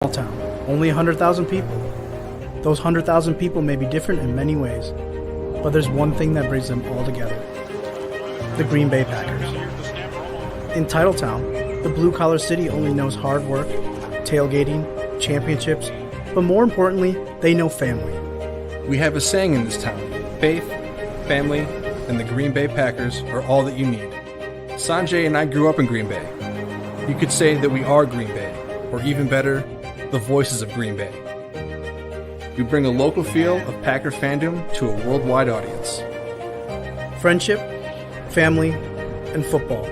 Small town, only 100,000 people. Those 100,000 people may be different in many ways, but there's one thing that brings them all together: the Green Bay Packers. In Titletown, the blue-collar city only knows hard work, tailgating, championships, but more importantly, they know family. We have a saying in this town: faith, family, and the Green Bay Packers are all that you need. Sanjay and I grew up in Green Bay. You could say that we are Green Bay, or even better, the voices of Green Bay. We bring a local feel of Packer fandom to a worldwide audience. Friendship, family, and football.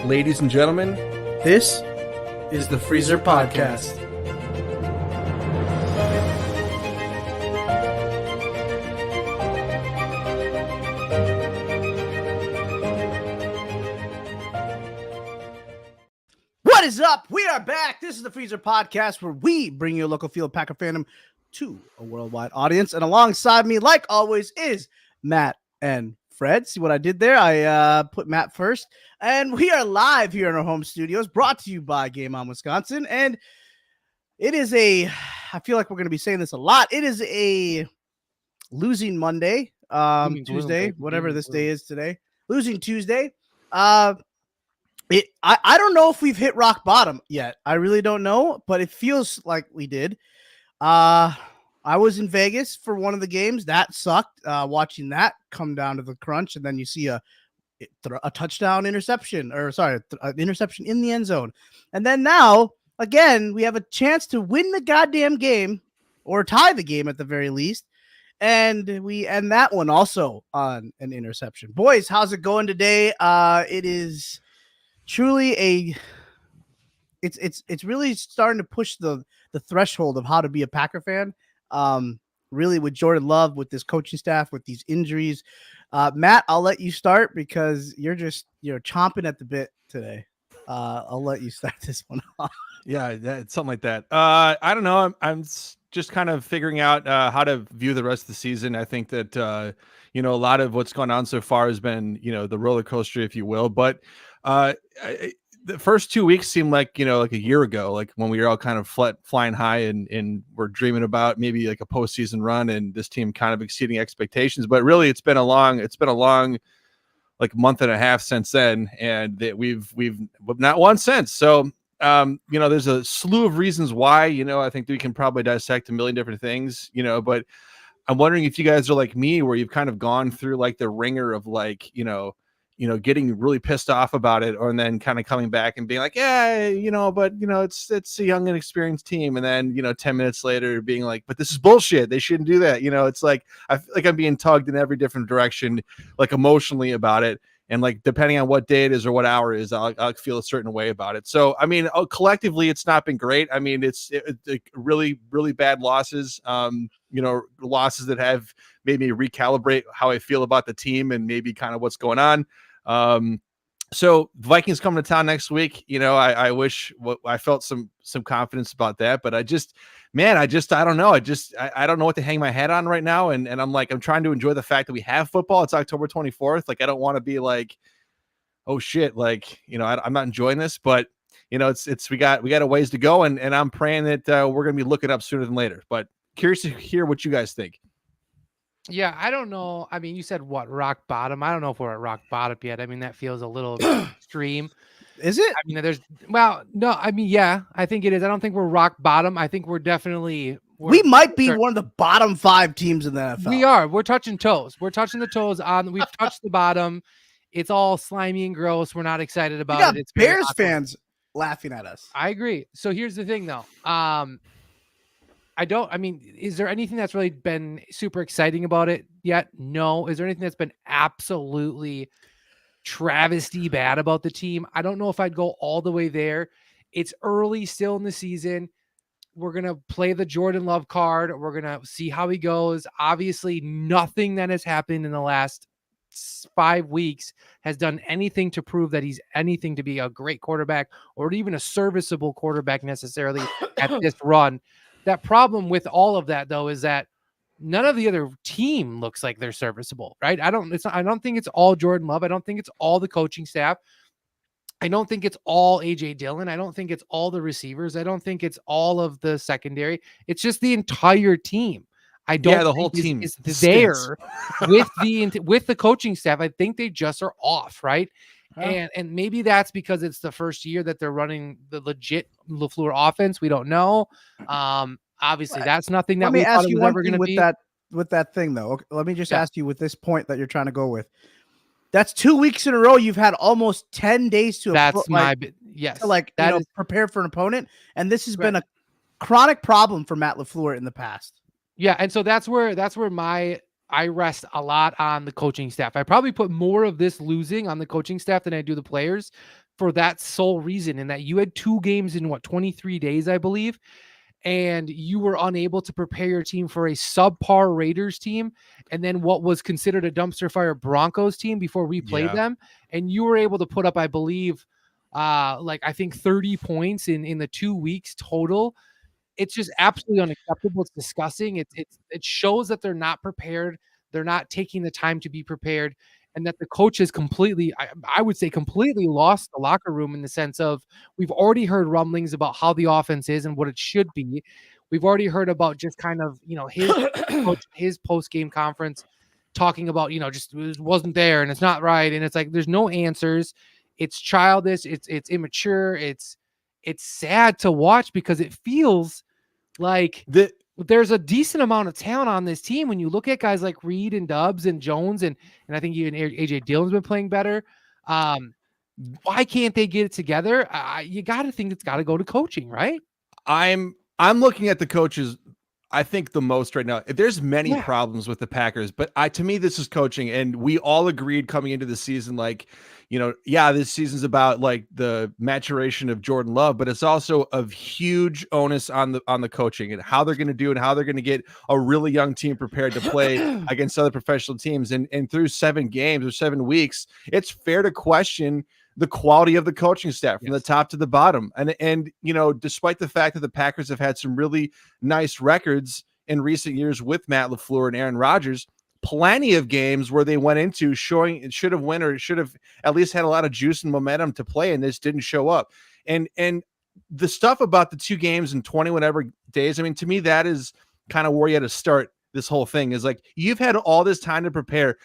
Ladies and gentlemen, This is the Freezer Podcast. What is up? We are back. This is the Freezer Podcast, where we bring you a local feel of Packer fandom to a worldwide audience. And alongside me, like always, is Matt and Fred. See what I did there? I put Matt first. And we are live here in our home studios, brought to you by Game On Wisconsin. And it is I feel like we're going to be saying this a lot. It is a losing Monday, Tuesday, whatever this day is today. Losing Tuesday. I don't know if we've hit rock bottom yet. I really don't know, but it feels like we did. I was in Vegas for one of the games. That sucked. Watching that come down to the crunch, and then you see a touchdown interception, an interception in the end zone. And then now, again, we have a chance to win the goddamn game or tie the game at the very least. And we end that one also on an interception. Boys, how's it going today? It is truly it's really starting to push the threshold of how to be a Packer fan. Really with Jordan Love, with this coaching staff, with these injuries. Matt, I'll let you start because you're chomping at the bit today. I'll let you start this one off. Yeah, it's something like that. I don't know. I'm just kind of figuring out how to view the rest of the season. I think that a lot of what's gone on so far has been the roller coaster, if you will. But the first 2 weeks seemed like like a year ago, like when we were all kind of flying high and we're dreaming about maybe like a postseason run and this team kind of exceeding expectations. But really, it's been a long like month and a half since then, and that we've not won since. So there's a slew of reasons why. I think that we can probably dissect a million different things. But I'm wondering if you guys are like me, where you've kind of gone through like the ringer of like getting really pissed off about it, and then kind of coming back and being like, yeah, but it's a young and experienced team. And then, 10 minutes later being like, but this is bullshit. They shouldn't do that. It's like, I feel like I'm being tugged in every different direction, like emotionally about it. And like, depending on what day it is or what hour it is, I'll feel a certain way about it. So, I mean, collectively, it's not been great. I mean, it's really, really bad losses, losses that have made me recalibrate how I feel about the team and maybe kind of what's going on. So Vikings coming to town next week. I wish I felt some confidence about that, but I don't know. I don't know what to hang my head on right now. And I'm trying to enjoy the fact that we have football. It's October 24th. Like, I don't want to be like, oh shit. Like, I'm not enjoying this, but we got a ways to go. And I'm praying that, we're going to be looking up sooner than later, but curious to hear what you guys think. Yeah, I don't know. I mean, you said what, rock bottom? I don't know if we're at rock bottom yet. I mean, that feels a little extreme. Is it? I mean, no, I mean, yeah, I think it is. I don't think we're rock bottom. I think we might be one of the bottom 5 teams in the NFL. We are. We're touching toes. We're touching the toes we've touched the bottom. It's all slimy and gross. We're not excited about it. It's Bears fans laughing at us. I agree. So here's the thing though. Is there anything that's really been super exciting about it yet? No. Is there anything that's been absolutely travesty bad about the team? I don't know if I'd go all the way there. It's early still in the season. We're going to play the Jordan Love card. We're going to see how he goes. Obviously, nothing that has happened in the last 5 weeks has done anything to prove that he's anything to be a great quarterback or even a serviceable quarterback necessarily at this run. That problem with all of that, though, is that none of the other team looks like they're serviceable, right? I don't think it's all Jordan Love. I don't think it's all the coaching staff. I don't think it's all AJ Dillon. I don't think it's all the receivers. I don't think it's all of the secondary. It's just the entire team. I don't the whole think team is stinks. there with the coaching staff. I think they just are off, right? Huh? And maybe that's because it's the first year that they're running the legit LaFleur offense. We don't know. Obviously, Well, that's nothing Let that me we thought ask it you was one ever going thing to with be. that thing though. Okay, let me just Yeah. ask you with this point that you're trying to go with. That's 2 weeks in a row. You've had almost 10 days to That's my to that is prepare for an opponent, and this has right. been a chronic problem for Matt LaFleur in the past. Yeah, and so that's where I rest a lot on the coaching staff. I probably put more of this losing on the coaching staff than I do the players for that sole reason, in that you had 2 games in 23 days, I believe, and you were unable to prepare your team for a subpar Raiders team, and then what was considered a dumpster fire Broncos team before we played Yeah. them, and you were able to put up, I believe, I think 30 points in the 2 weeks total. It's just absolutely unacceptable. It's disgusting. It shows that they're not prepared. They're not taking the time to be prepared, and that the coach has completely, I would say, completely lost the locker room, in the sense of, we've already heard rumblings about how the offense is and what it should be. We've already heard about just kind of, his coach, his post game conference, talking about, just it wasn't there and it's not right, and it's like there's no answers. It's childish. It's immature. It's sad to watch, because it feels like there's a decent amount of talent on this team when you look at guys like Reed and Dubs and Jones, and I think even AJ Dillon's been playing better. Why can't they get it together? You got to think it's got to go to coaching, right? I'm looking at the coaches, I think, the most right now. There's many problems with the Packers, but to me, this is coaching, and we all agreed coming into the season, like, this season's about like the maturation of Jordan Love, but it's also of huge onus on the coaching and how they're going to do and how they're going to get a really young team prepared to play against other professional teams. And through 7 games or 7 weeks, it's fair to question the quality of the coaching staff from the top to the bottom. And despite the fact that the Packers have had some really nice records in recent years with Matt LaFleur and Aaron Rodgers, plenty of games where they went into showing it should have won, or it should have at least had a lot of juice and momentum to play, and this didn't show up. And the stuff about the 2 games in 20 whatever days, I mean, to me, that is kind of where you had to start this whole thing, is like, you've had all this time to prepare.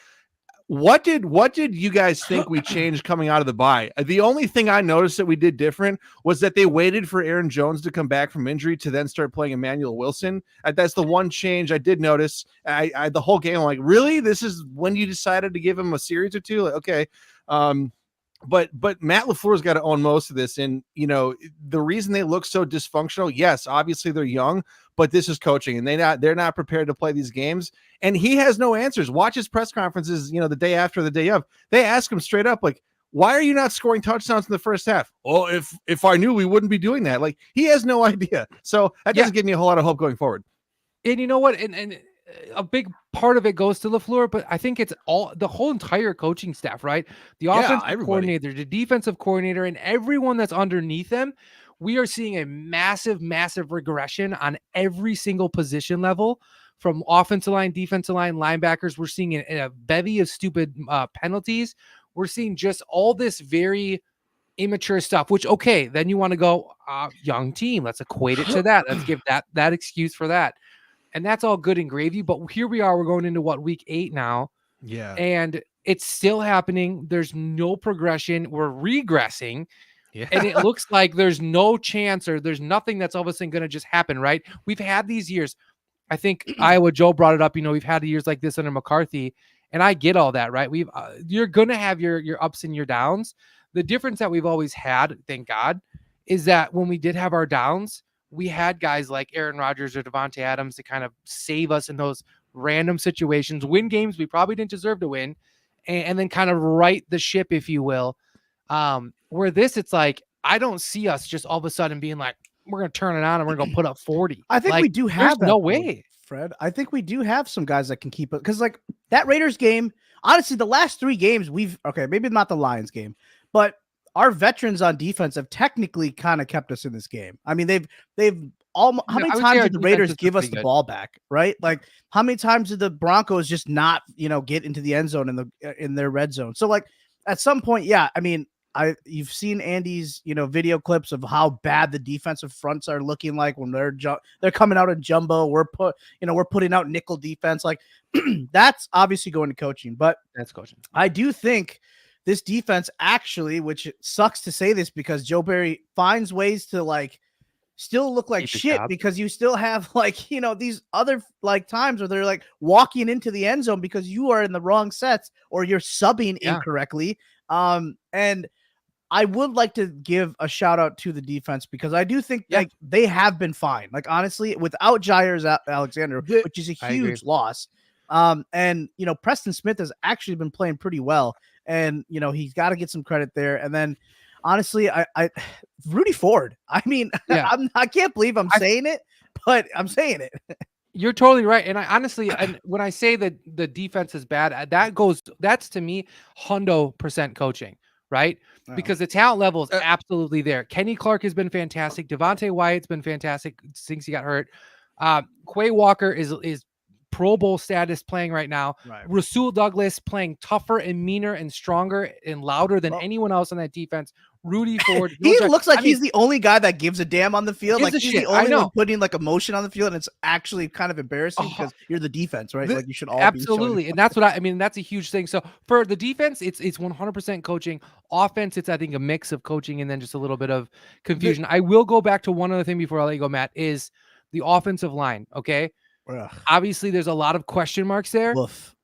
What did you guys think we changed coming out of the bye? The only thing I noticed that we did different was that they waited for Aaron Jones to come back from injury to then start playing Emmanuel Wilson. That's the one change I did notice. I the whole game, I'm like, really? This is when you decided to give him a series or 2? Like, okay. But Matt LaFleur's got to own most of this. And, the reason they look so dysfunctional, yes, obviously they're young, but this is coaching, and they're not prepared to play these games. And he has no answers. Watch his press conferences, the day after, the day of. They ask him straight up, like, why are you not scoring touchdowns in the first half? Oh, if I knew, we wouldn't be doing that. Like, he has no idea. So that doesn't give me a whole lot of hope going forward. And you know what? And a big part of it goes to LaFleur, but I think it's the whole entire coaching staff, right? The offensive coordinator, the defensive coordinator, and everyone that's underneath them. We are seeing a massive, massive regression on every single position level, from offensive line, defensive line, linebackers. We're seeing a bevy of stupid penalties. We're seeing just all this very immature stuff, which, okay, then you want to go, young team. Let's equate it to that. Let's give that excuse for that. And that's all good and gravy. But here we are. We're going into week 8 now. Yeah. And it's still happening. There's no progression. We're regressing. Yeah. And it looks like there's no chance, or there's nothing that's all of a sudden going to just happen, right? We've had these years. I think Iowa Joe brought it up. We've had years like this under McCarthy, and I get all that, right? You're going to have your ups and your downs. The difference that we've always had, thank God, is that when we did have our downs, we had guys like Aaron Rodgers or Devontae Adams to kind of save us in those random situations, win games we probably didn't deserve to win, and then kind of right the ship, if you will. Where this, it's like, I don't see us just all of a sudden being like, we're going to turn it on and we're going to put up 40. I think we do have that. No way, Fred. I think we do have some guys that can keep it, because like that Raiders game, honestly, the last 3 games maybe not the Lions game, but our veterans on defense have technically kind of kept us in this game. I mean, they've how many times did the Raiders give us the ball back, right? Like, how many times did the Broncos just not, get into the end zone in their red zone? So like, at some point, yeah, I mean, you've seen Andy's, video clips of how bad the defensive fronts are looking like when they're coming out of jumbo. We're putting out nickel defense. Like that's obviously going to coaching, but That's coaching. I do think this defense actually, which it sucks to say this because Joe Barry finds ways to like still look like Keep his shit job. because you still have like, these other like times where they're like walking into the end zone because you are in the wrong sets or you're subbing Yeah. incorrectly. And I would like to give a shout out to the defense because I do think like they have been fine. Like honestly, without Jair Alexander, which is a huge loss. And Preston Smith has actually been playing pretty well, and he's got to get some credit there. And then honestly, I Rudy Ford. I mean, I can't believe I'm saying it, but I'm saying it. You're totally right. And I honestly, and when I say that the defense is bad, that's to me 100% coaching, right? Because the talent level is absolutely there. Kenny Clark has been fantastic. Devontae Wyatt's been fantastic since he got hurt. Quay Walker is Pro Bowl status playing right now. Right. Rasul Douglas playing tougher and meaner and stronger and louder than anyone else on that defense. Rudy Ford. He looks like he's the only guy that gives a damn on the field. Like he's the only one putting like emotion on the field, and it's actually kind of embarrassing because you're the defense, right? Like you should all absolutely, and that's what I mean. That's a huge thing. So for the defense, it's 100% coaching. Offense, it's I think a mix of coaching and then just a little bit of confusion. I will go back to one other thing before I let you go, Matt. Is the offensive line okay? Obviously, there's a lot of question marks there.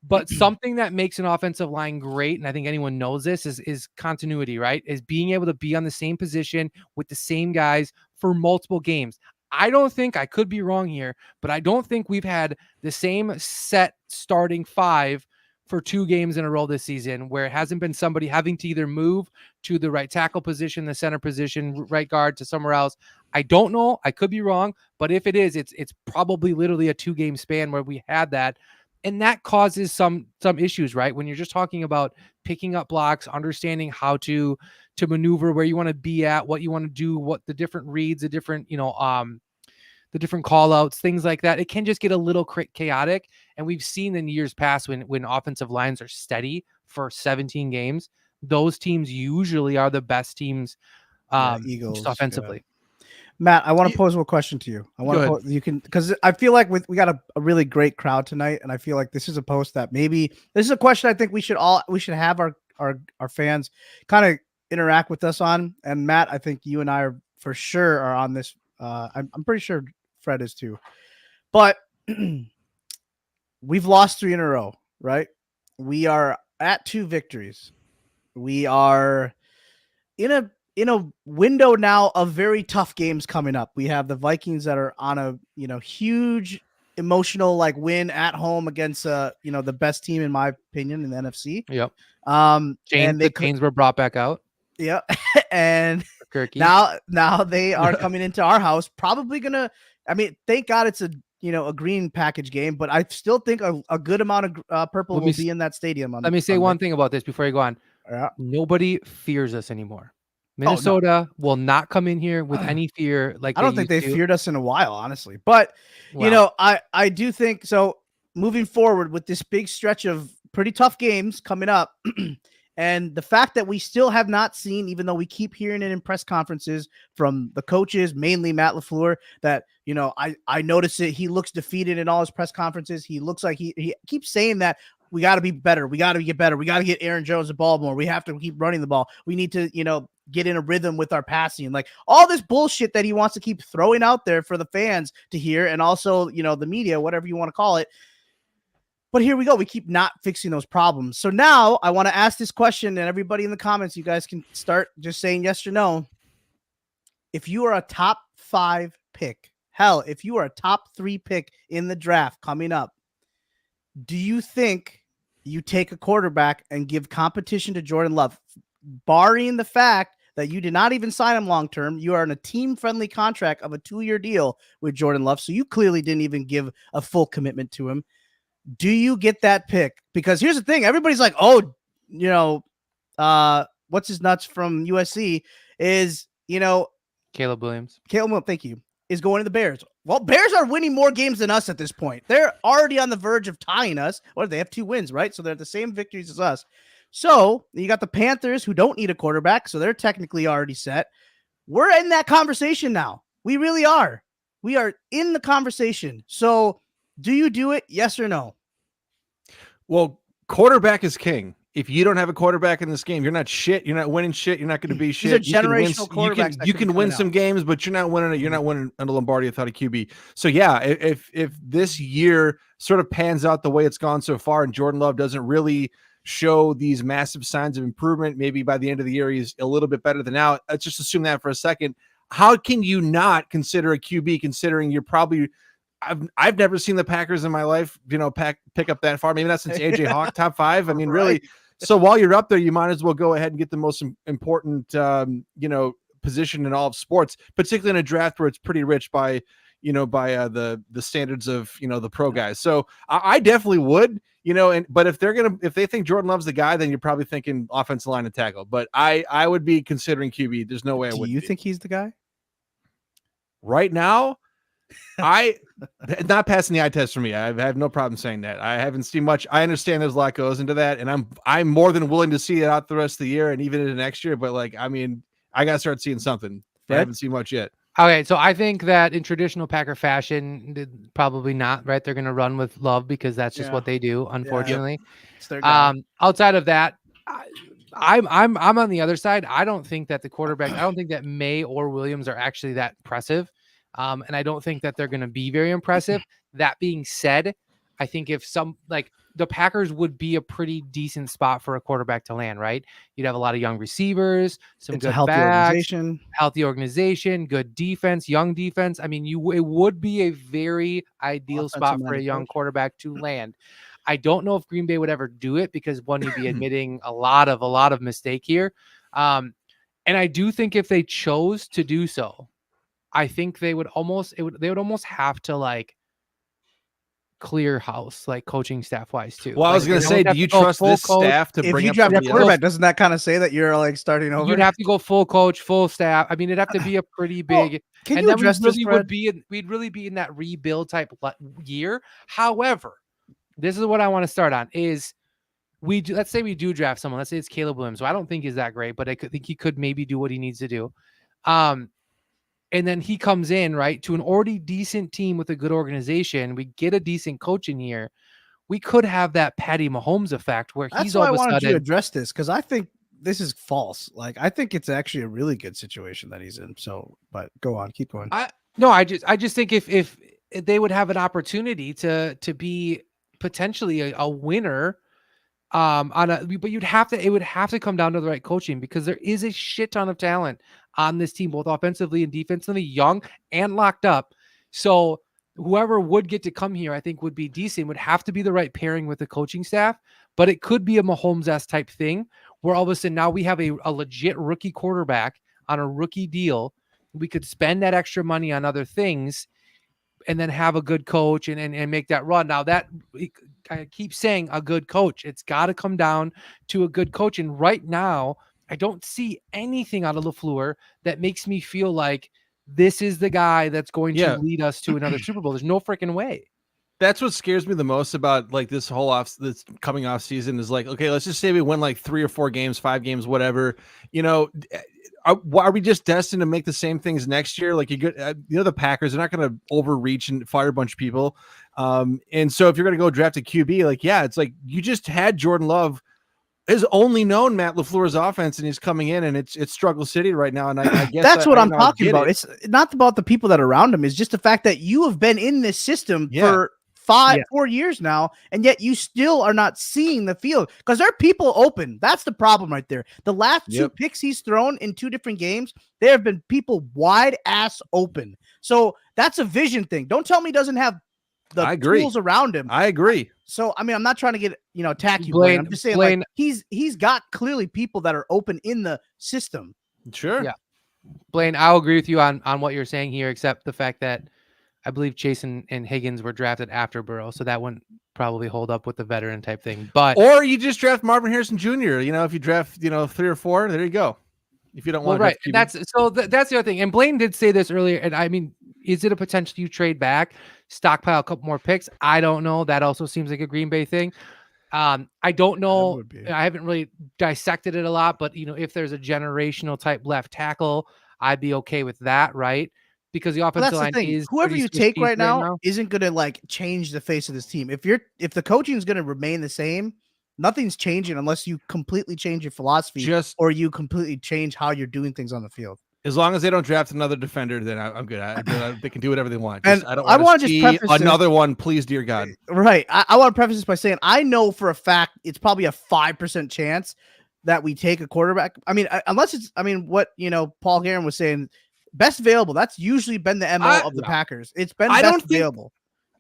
But something that makes an offensive line great, and I think anyone knows this, is continuity, right? Is being able to be on the same position with the same guys for multiple games. I don't think, I could be wrong here, but I don't think we've had the same set starting five for 2 games in a row this season where it hasn't been somebody having to either move to the right tackle position, the center position, right guard to somewhere else. I don't know. I could be wrong, but if it is, it's probably literally a 2-game span where we had that. And that causes some issues, right? When you're just talking about picking up blocks, understanding how to maneuver, where you want to be at, what you want to do, what the different reads, the different, the different call outs, things like that. It can just get a little chaotic. And we've seen in years past when offensive lines are steady for 17 games, those teams usually are the best teams Eagles, just offensively. Yeah. Matt, I want to pose a question to you. I want to you can, because I feel like we got a really great crowd tonight, and I feel like this is a post that maybe this is a question I think we should have our fans kind of interact with us on. And Matt, I think you and I are for sure are on this. I'm pretty sure Fred is too. But we've lost 3 in a row, right? We are at 2 victories. We are in a window now of very tough games coming up. We have the Vikings that are on a, huge emotional like win at home against the best team in my opinion in the NFC. Yep. And the Canes were brought back out. Yeah. And now they are coming into our house, probably gonna, thank God it's a green package game, but I still think a good amount of purple will be in that stadium. Let me say one thing about this before you go on. Yeah. Nobody fears us anymore. Minnesota will not come in here with any fear. Like I don't think they feared us in a while, honestly. But I do think so. Moving forward with this big stretch of pretty tough games coming up, and the fact that we still have not seen, even though we keep hearing it in press conferences from the coaches, mainly Matt LaFleur, that I notice it. He looks defeated in all his press conferences. He looks like he keeps saying that. We got to be better. We got to get better. We got to get Aaron Jones the ball more. We have to keep running the ball. We need to, get in a rhythm with our passing. Like all this bullshit that he wants to keep throwing out there for the fans to hear. And also, the media, whatever you want to call it. But here we go. We keep not fixing those problems. So now I want to ask this question, and everybody in the comments, you guys can start just saying yes or no. If you are a top 5 pick, hell, if you are a top 3 pick in the draft coming up, do you think you take a quarterback and give competition to Jordan Love, barring the fact that you did not even sign him long-term? You are in a team-friendly contract of a 2-year deal with Jordan Love, so you clearly didn't even give a full commitment to him. Do you get that pick? Because here's the thing. Everybody's like, what's his nuts from USC is, Caleb Williams. Thank you. Is going to the Bears. Well, Bears are winning more games than us at this point. They're already on the verge of tying us. Or they have 2 wins, right? So they're the same victories as us. So you got the Panthers who don't need a quarterback, so they're technically already set. We're in that conversation now. We really are. We are in the conversation. So do you do it? Yes or no? Well, quarterback is king. If you don't have a quarterback in this game, you're not shit. You're not winning shit. You're not going to be shit. These are generational quarterbacks. You can win some games, but you're not winning it. You're not winning a Lombardi without a QB. So yeah, if this year sort of pans out the way it's gone so far, and Jordan Love doesn't really show these massive signs of improvement, maybe by the end of the year he's a little bit better than now. Let's just assume that for a second. How can you not consider a QB, considering you're probably I've never seen the Packers in my life, pick up that far. Maybe not since AJ Hawk, top 5. I mean, really. So while you're up there, you might as well go ahead and get the most important, position in all of sports, particularly in a draft where it's pretty rich by the standards of, the pro guys. So I definitely would, but if they think Jordan Love's the guy, then you're probably thinking offensive line and tackle. But I would be considering QB. There's no way I would. Do you think he's the guy? Right now, not passing the eye test for me. I have no problem saying that. I haven't seen much. I understand there's a lot goes into that, and I'm more than willing to see it out the rest of the year and even into next year. But I got to start seeing something. I haven't seen much yet. Okay, so I think that in traditional Packer fashion, probably not, right? They're going to run with Love because that's just what they do, unfortunately. Yeah. Outside of that, I'm on the other side. I don't think that the quarterback, I don't think that May or Williams are actually that impressive. And I don't think that they're going to be very impressive. That being said, I think if the Packers would be a pretty decent spot for a quarterback to land, right? You'd have a lot of young receivers, good backs, healthy organization, good defense, young defense. I mean, it would be a very ideal spot for a young quarterback to land. I don't know if Green Bay would ever do it because one, you'd be admitting a lot of mistake here. And I do think if they chose to do so, I think they would almost have to clear house, coaching staff wise too. Well, I was going to say, do you trust this staff to bring up a quarterback? Doesn't that kind of say that you're starting over? You'd have to go full coach, full staff. I mean, it'd have to be a pretty big. Can you address this? We'd really be in that rebuild type year. However, this is what I want to start on is let's say we do draft someone. Let's say it's Caleb Williams. So I don't think he's that great, but I think he could maybe do what he needs to do. And then he comes in, right, to an already decent team with a good organization. We get a decent coach in here. We could have that Patty Mahomes effect where he's all of a sudden. That's why I wanted you to address this because I think this is false. I think it's actually a really good situation that he's in. So, but go on, keep going. I just think if they would have an opportunity to be potentially a winner, but it would have to come down to the right coaching because there is a shit ton of talent on this team, both offensively and defensively, young and locked up. So whoever would get to come here, I think would be decent, would have to be the right pairing with the coaching staff, but it could be a Mahomes-esque type thing where all of a sudden now we have a legit rookie quarterback on a rookie deal. We could spend that extra money on other things and then have a good coach and make that run. Now that I keep saying a good coach, it's got to come down to a good coach. And right now I don't see anything out of LaFleur that makes me feel like this is the guy that's going to lead us to another Super Bowl. There's no freaking way. That's what scares me the most about this whole this coming off season is okay, let's just say we win 3 or 4 games, 5 games, whatever, are we just destined to make the same things next year? The Packers are not going to overreach and fire a bunch of people. And so if you're going to go draft a QB, it's you just had Jordan Love has only known Matt LaFleur's offense and he's coming in and it's struggle city right now. And I guess that's what I'm talking about. It's not about the people that are around him. It's just the fact that you have been in this system for 4 years now, and yet you still are not seeing the field because there are people open. That's the problem right there. The last 2 picks he's thrown in 2 different games, there have been people wide ass open. So that's a vision thing. Don't tell me he doesn't have the tools around him. I agree. So, I mean, I'm not trying to get, attack you, Blaine. I'm just saying he's got clearly people that are open in the system. Sure. Yeah. Blaine, I'll agree with you on what you're saying here, except the fact that I believe Chase and Higgins were drafted after Burrow, so that wouldn't probably hold up with the veteran type thing. Or you just draft Marvin Harrison Jr. If you draft 3 or 4, there you go. If you don't want to, that's the other thing. And Blaine did say this earlier, and I mean, is it a potential you trade back, stockpile a couple more picks? I don't know. That also seems like a Green Bay thing. I don't know. would be. I haven't really dissected it a lot, but if there's a generational type left tackle, I'd be okay with that, right? Because the Well, offensive that's the line thing. is Whoever pretty you take squishy right now isn't going to like change the face of this team. If the coaching is going to remain the same, nothing's changing unless you completely change your philosophy or you completely change how you're doing things on the field. As long as they don't draft another defender, then I'm good. They can do whatever they want. And I don't I want wanna to just see preface another one, please, dear God. Right. I want to preface this by saying I know for a fact it's probably a 5% chance that we take a quarterback. I mean, unless it's, what, Paul Guerin was saying, best available. That's usually been the MO of the Packers. It's been best available.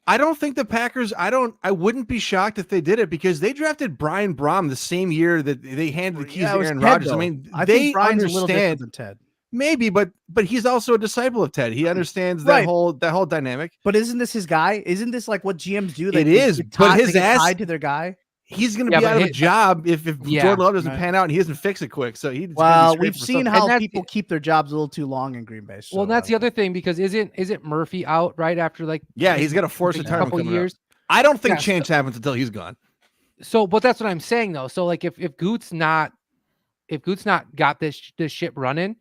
I don't think the Packers, I wouldn't be shocked if they did it because they drafted Brian Brom the same year that they handed the keys to Aaron Rodgers. Though. I they think Brian's understand. A little different than Ted. Maybe, but he's also a disciple of Ted. He understands that whole dynamic. But isn't this his guy? Isn't this like what GMs do? It is, but his ass tied to their guy. He's going to be out of a job if Jordan Love doesn't pan out and he doesn't fix it quick. So we've seen how people keep their jobs a little too long in Green Bay. So, well, that's the other thing because isn't Murphy out right after he's got a forced retirement couple years. I don't think change happens until he's gone. So, but that's what I'm saying though. So if Goot's not got this ship running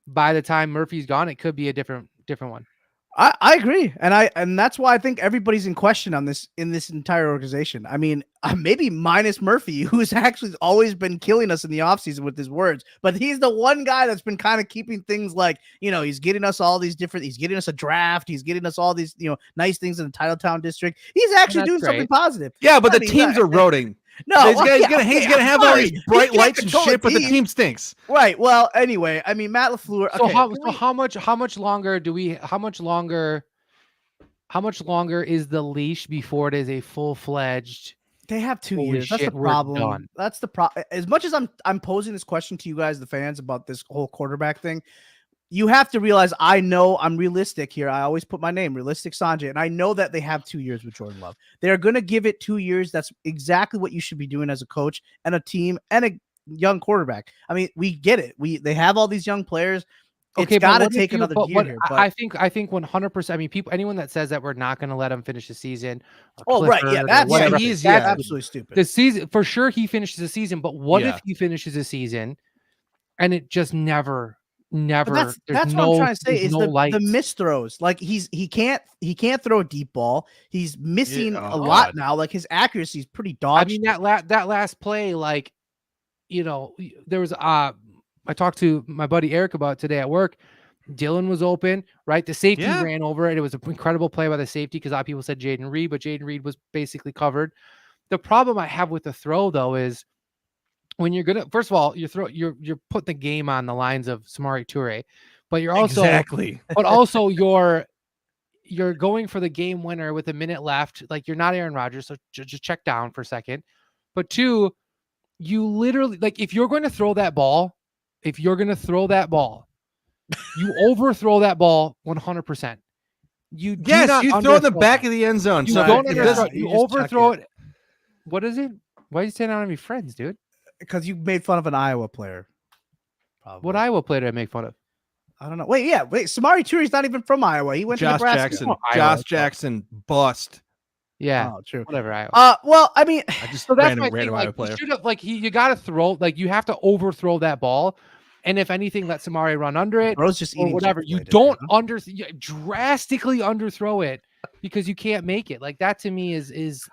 by the time Murphy's gone, it could be a different one. I agree, and that's why I think everybody's in question on this in this entire organization. I mean, maybe minus Murphy, who's actually always been killing us in the offseason with his words, but he's the one guy that's been kind of keeping things like, he's getting us all these different, he's getting us a draft, he's getting us all these, nice things in the Titletown district. He's actually doing something positive. Yeah, but the team's eroding. No, he's gonna have all these bright lights and shit, but the team stinks. Right. Well, anyway, I mean, Matt LaFleur. So how much longer is the leash before it is a full-fledged? They have 2 years. That's the problem. That's the problem. As much as I'm posing this question to you guys, the fans, about this whole quarterback thing, you have to realize I know I'm realistic here. I always put my name, Realistic Sanjay, and I know that they have 2 years with Jordan Love. They're going to give it 2 years. That's exactly what you should be doing as a coach and a team and a young quarterback. I mean, we get it. They have all these young players. It's got to take another year here. But I think 100%. I mean, anyone that says that we're not going to let him finish the season. Right. Yeah. That's absolutely stupid. The season, for sure, he finishes the season. But what if he finishes the season and it just never. That's what I'm trying to say is the missed throws. Like he can't throw a deep ball. He's missing a lot now. Like his accuracy is pretty dodgy. I mean that last play, there was I talked to my buddy Eric about it today at work. Dylan was open, right? The safety ran over it. It was an incredible play by the safety because a lot of people said Jaden Reed, but Jaden Reed was basically covered. The problem I have with the throw though is when you're gonna, first of all, you're putting the game on the lines of Samori Toure, but you're also but also you're going for the game winner with a minute left. Like you're not Aaron Rodgers, so just check down for a second. But two, you literally if you're going to throw that ball, you overthrow that ball 100%. You throw in the back of the end zone. You don't underthrow it. You overthrow it. What is it? Why are you saying I don't have any friends, dude? Because you made fun of an Iowa player. Probably. What Iowa player did I make fun of? I don't know. Wait. Samari Toure's not even from Iowa. He went to Nebraska. Josh Jackson bust. Yeah. Oh, true. Whatever. Iowa. Well, I mean, so that's my thing. Iowa player. You got to throw. You have to overthrow that ball, and if anything, let Samari run under it. Bro's just or whatever. You don't drastically underthrow it because you can't make it. That to me is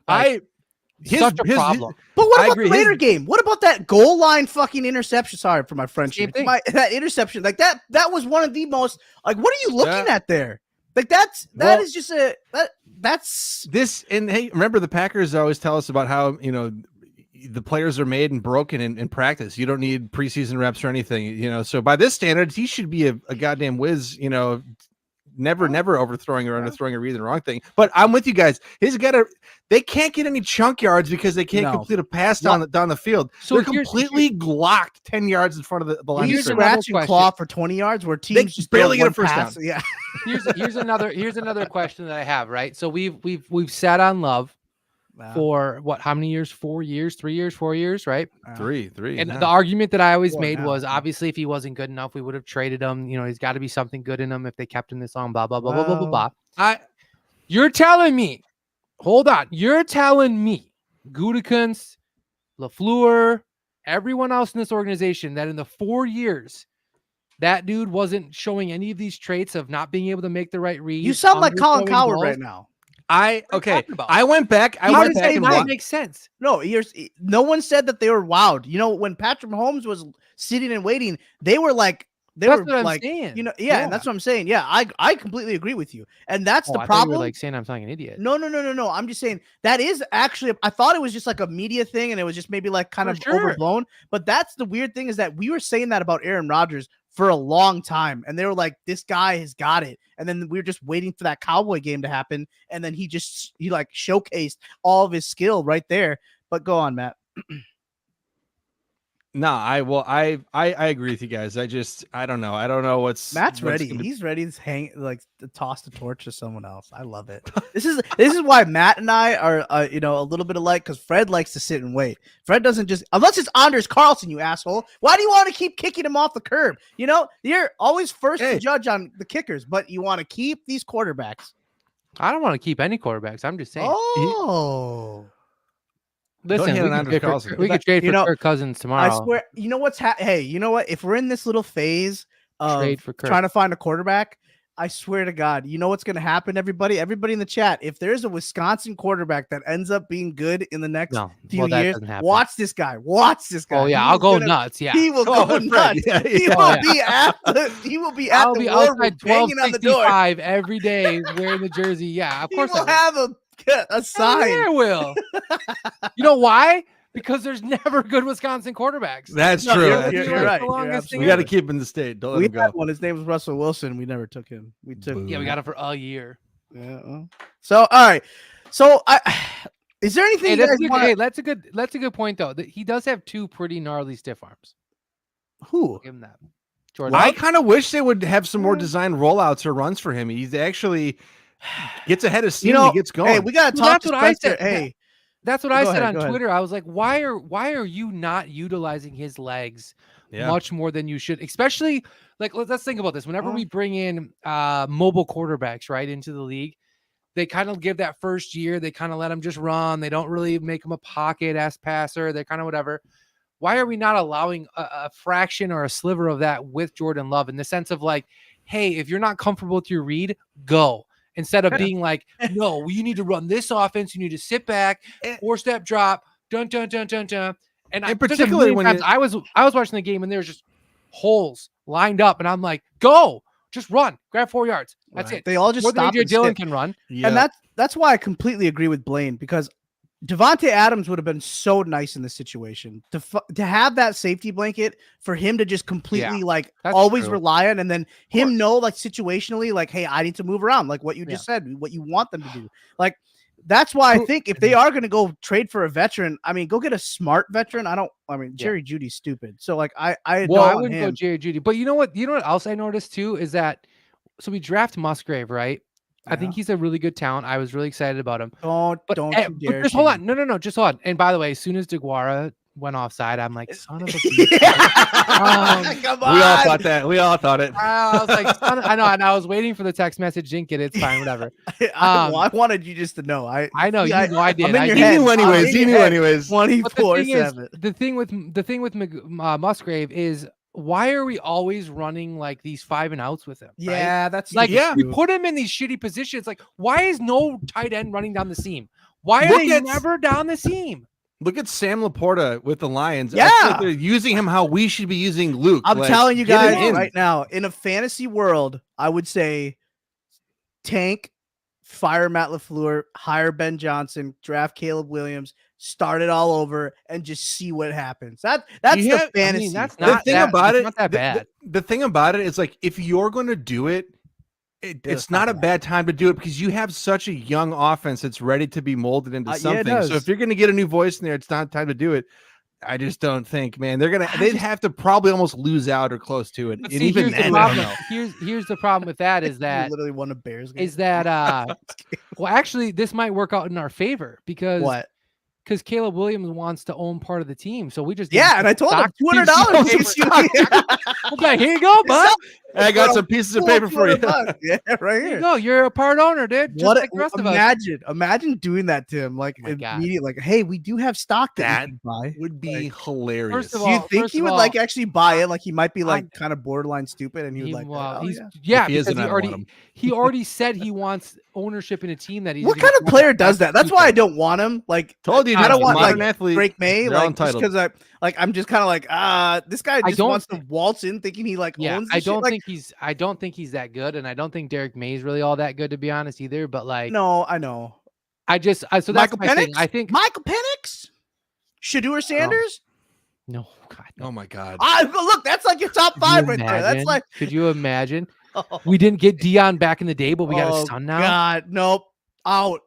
such a problem. But what about the later game? What about that goal line fucking interception? Sorry for my French. That interception, that was one of the most what are you looking at there? That's just that's this. And hey, remember the Packers always tell us about how the players are made and broken in practice. You don't need preseason reps or anything. So by this standards, he should be a goddamn whiz. Never overthrowing or underthrowing or either wrong thing. But I'm with you guys. They can't get any chunk yards because they can't complete a pass down the field. So they're completely blocked 10 yards in front of the line. Here's scratch and claw for 20 yards where teams just barely get a first down. Yeah. Here's another question that I have, right? So we've sat on Love for what, how many years? 4 years, 3 years, 4 years, right? Three. And the argument that I always made was obviously if he wasn't good enough, we would have traded him. He's got to be something good in him if they kept him this long, blah, blah, blah, blah, blah, blah, blah. You're telling me, hold on. You're telling me Gutekunst, LaFleur, everyone else in this organization that in the 4 years that dude wasn't showing any of these traits of not being able to make the right read. You sound like Colin underthrowing Coward balls. right now. What are you talking about? I went back. I How went does back that and not watched. make sense? No, no one said that they were wowed. You know, when Patrick Mahomes was sitting and waiting, they were like, That's what I'm saying. you know, yeah, and that's what I'm saying. Yeah, I completely agree with you, and that's the I thought you problem. were like saying I'm sounding an idiot. No. I'm just saying that is actually. I thought it was just like a media thing, and it was just maybe like kind For of sure. overblown. But that's the weird thing is that we were saying that about Aaron Rodgers for a long time, and they were like, "This guy has got it," and then we were just waiting for that Cowboy game to happen, and then he like showcased all of his skill right there. But go on, Matt. No, I agree with you guys. I don't know. I don't know what's Matt's what's ready. gonna be- He's ready to to toss the torch to someone else. I love it. This is why Matt and I are a little bit alike, because Fred likes to sit and wait. Fred doesn't just, unless it's Anders Carlson, you asshole. Why do you want to keep kicking him off the curb? You know, you're always first to judge on the kickers, but you want to keep these quarterbacks. I don't want to keep any quarterbacks. I'm just saying. Oh. Listen, hit we on could Anders trade for, Carlson. we could trade You for know, Kirk Cousins tomorrow. I swear, you know what's hey, you know what? If we're in this little phase of Trade for Kirk. trying to find a quarterback, I swear to God, you know what's going to happen, everybody in the chat. If there's a Wisconsin quarterback that ends up being good in the next few that years, doesn't happen. watch this guy. Oh yeah, I'll go nuts. Yeah, He will go nuts. Yeah, He yeah. will be at I'll the be war room outside banging on the door. 1265 every day wearing the jersey. Yeah, of He course will I have a will. sign. Yeah, I will. You know why? Because there's never good Wisconsin quarterbacks. That's No, true. you're That's right. true. You're The right. longest thing We got to ever. keep him in the state. Don't let We him had go. one. His name was Russell Wilson. We never took him. We took. Yeah, we got him for a year. Yeah. Well. So all right. So is there anything Hey, you guys want? that's a good point though. That he does have two pretty gnarly stiff arms. Who? Give him that. Jordan. I kind of wish they would have some more design rollouts or runs for him. He actually gets ahead of steam. He gets going. Hey, we gotta Well, talk that's to what I Spencer. said. Hey, That's what I Go said ahead, on go ahead. Twitter. I was like, why are you not utilizing his legs much more than you should? Especially like let's think about this. Whenever we bring in mobile quarterbacks right into the league, they kind of give that first year, they kind of let them just run. They don't really make them a pocket ass passer. They're kind of whatever. Why are we not allowing a fraction or a sliver of that with Jordan Love in the sense of like, hey, if you're not comfortable with your read, go. Instead of being like, no, you need to run this offense. You need to sit back, 4-step drop, dun dun dun dun dun. And particularly when I was watching the game and there was just holes lined up, and I'm like, go, just run, grab 4 yards. That's it. They all just More than stop AJ and Dillon stick. can run. Yeah. And that's why I completely agree with Blaine, because Devontae Adams would have been so nice in this situation to have that safety blanket for him to just completely like that's always true. rely on, and then him know like situationally like, hey, I need to move around, like what you just said, what you want them to do. Like that's why I think if they are going to go trade for a veteran, I mean, go get a smart veteran. Jerry Judy's stupid. So like I wouldn't go Jerry Judy. But you know what else I noticed too is that so we draft Musgrave, right? I think he's a really good talent. I was really excited about him. Don't you dare. Just hold on. No, just hold on. And by the way, as soon as DeGuara went offside, I'm like, son of a Come on. We all thought that. We all thought it. I was like, I know, and I was waiting for the text message. Didn't get it. It's fine, whatever. I wanted you just to know. I know. You know I did. I'm in your He head. knew anyways. He knew anyways. 24/7. The thing with Musgrave is, why are we always running like these 5 and outs with him? Yeah, right? that's like yeah. we put him in these shitty positions. Like, why is no tight end running down the seam? Why are they never down the seam? Look at Sam Laporta with the Lions. Yeah. I feel like they're using him how we should be using Luke. I'm telling you get him guys in. right now, in a fantasy world, I would say tank, fire Matt LaFleur, hire Ben Johnson, draft Caleb Williams, start it all over, and just see what happens. That's the fantasy. That's The not thing that, about it's it, not that bad. The thing about it is like if you're going to do it, it's not a bad time to do it because you have such a young offense that's ready to be molded into something. So if you're going to get a new voice in there, it's not time to do it. I just don't think, man, they'd have to probably almost lose out or close to it. But And see, even here's the then, I don't problem. know. Here's the problem with that is You that literally won a Bears game. well, actually, this might work out in our favor because What? Because Caleb Williams wants to own part of the team, so we just And I told him $200. Okay, here you go, bud. I got some pieces of paper for you. Yeah, right There you here. go. You're a part owner, dude. Just like the rest of us. Imagine doing that to him, like Oh my God. immediately, like, hey, we do have stock that That you can buy. would be Like, hilarious. First of do you all- think first he of would all, like actually buy it? Like he might be like I'm- kind of borderline stupid, and he would like, oh, he's yeah. If he because isn't, I don't want him. he already said he wants ownership in a team that he's. What gonna kind of draft. player does that? That's why I don't want him. Like, Told you, I don't dude, want modern like athlete, Drake May, they're all like just entitled. because I'm just kind of like, this guy just don't wants to waltz in thinking he like Yeah, owns. I This shit. don't Like, think he's. I don't think he's that good, and I don't think Derek May is really all that good, to be honest, either. But like, no, I know. so that's Michael my thing. Penix. I think Michael Penix, Shadeur Sanders. no, God, no. Oh my God. Look, that's like your top Could you 5 right there. That's imagine? like, Could you imagine? oh, We didn't get Dion back in the day, but we got his son now. God, nope, out,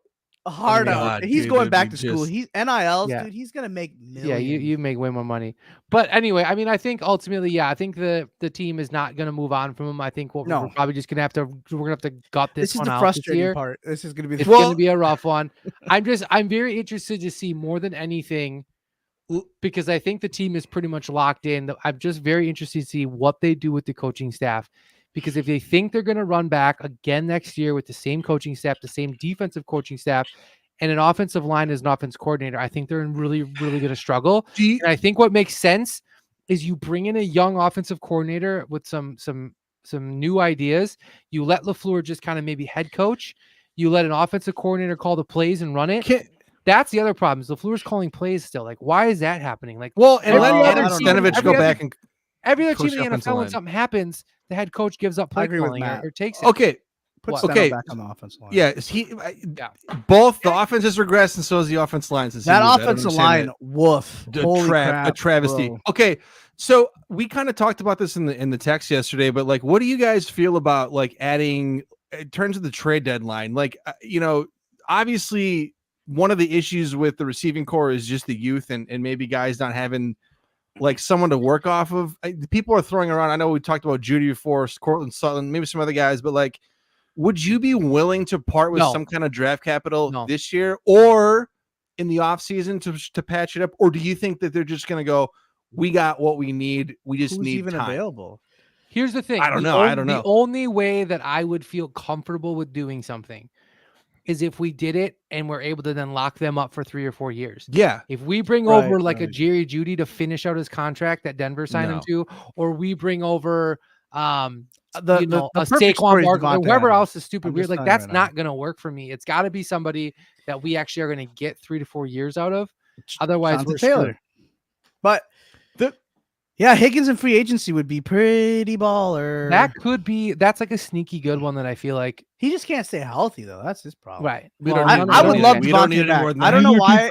hard out. God, He's dude, going that'd back be to school. just- He's NILs, Yeah. dude. He's gonna make millions. Yeah, you make way more money. But anyway, I mean, I think ultimately, yeah, I think the team is not going to move on from him. I think we're No. probably just going to have to gut this This is one the out this frustrating year. part. This is gonna be It's the going to be a rough one. I'm very interested to see more than anything because I think the team is pretty much locked in. I'm just very interested to see what they do with the coaching staff. Because if they think they're going to run back again next year with the same coaching staff, the same defensive coaching staff, and an offensive line as an offense coordinator, I think they're really, really going to struggle. And I think what makes sense is you bring in a young offensive coordinator with some new ideas. You let LaFleur just kind of maybe head coach. You let an offensive coordinator call the plays and run it. That's the other problem. Is LaFleur's calling plays still. Like, why is that happening? Like, Well, and let I Adam don't know. Stenavich go back and every other coach team in the offensive NFL, when line. something happens, the head coach gives up play agree with calling Matt. or takes it. okay. put What? Steno Okay. back on the offensive line. Yeah, both the offense has regressed and so has the offense line. Since he that moved. I don't offensive understand line, woof, Holy crap, a travesty. bro. Okay, so we kind of talked about this in the text yesterday, but like, what do you guys feel about like adding in terms of the trade deadline? Like, obviously, one of the issues with the receiving core is just the youth and maybe guys not having like someone to work off of. People are throwing around. I know we talked about Judy before, Cortland Sutton, maybe some other guys, but like, would you be willing to part with some kind of draft capital this year or in the offseason to patch it up? Or do you think that they're just going to go, we got what we need. We just Who's need even time. available? Here's the thing. I don't know. The only way that I would feel comfortable with doing something is if we did it and we're able to then lock them up for 3 or 4 years. Yeah. If we bring Right, over like a right. Jerry Jeudy to finish out his contract that Denver signed him to, or we bring over a perfect story Saquon is Barkley or Devontae whoever Adams. else is stupid I'm weird. just Like telling you that's right now. not going to work for me. It's got to be somebody that we actually are going to get 3 to 4 years out of. Otherwise, Jonathan we're Taylor. screwed. But yeah, Higgins in free agency would be pretty baller. That's like a sneaky good one that I feel like. He just can't stay healthy though. That's his problem. Right. I would love Devontae back. I don't know why.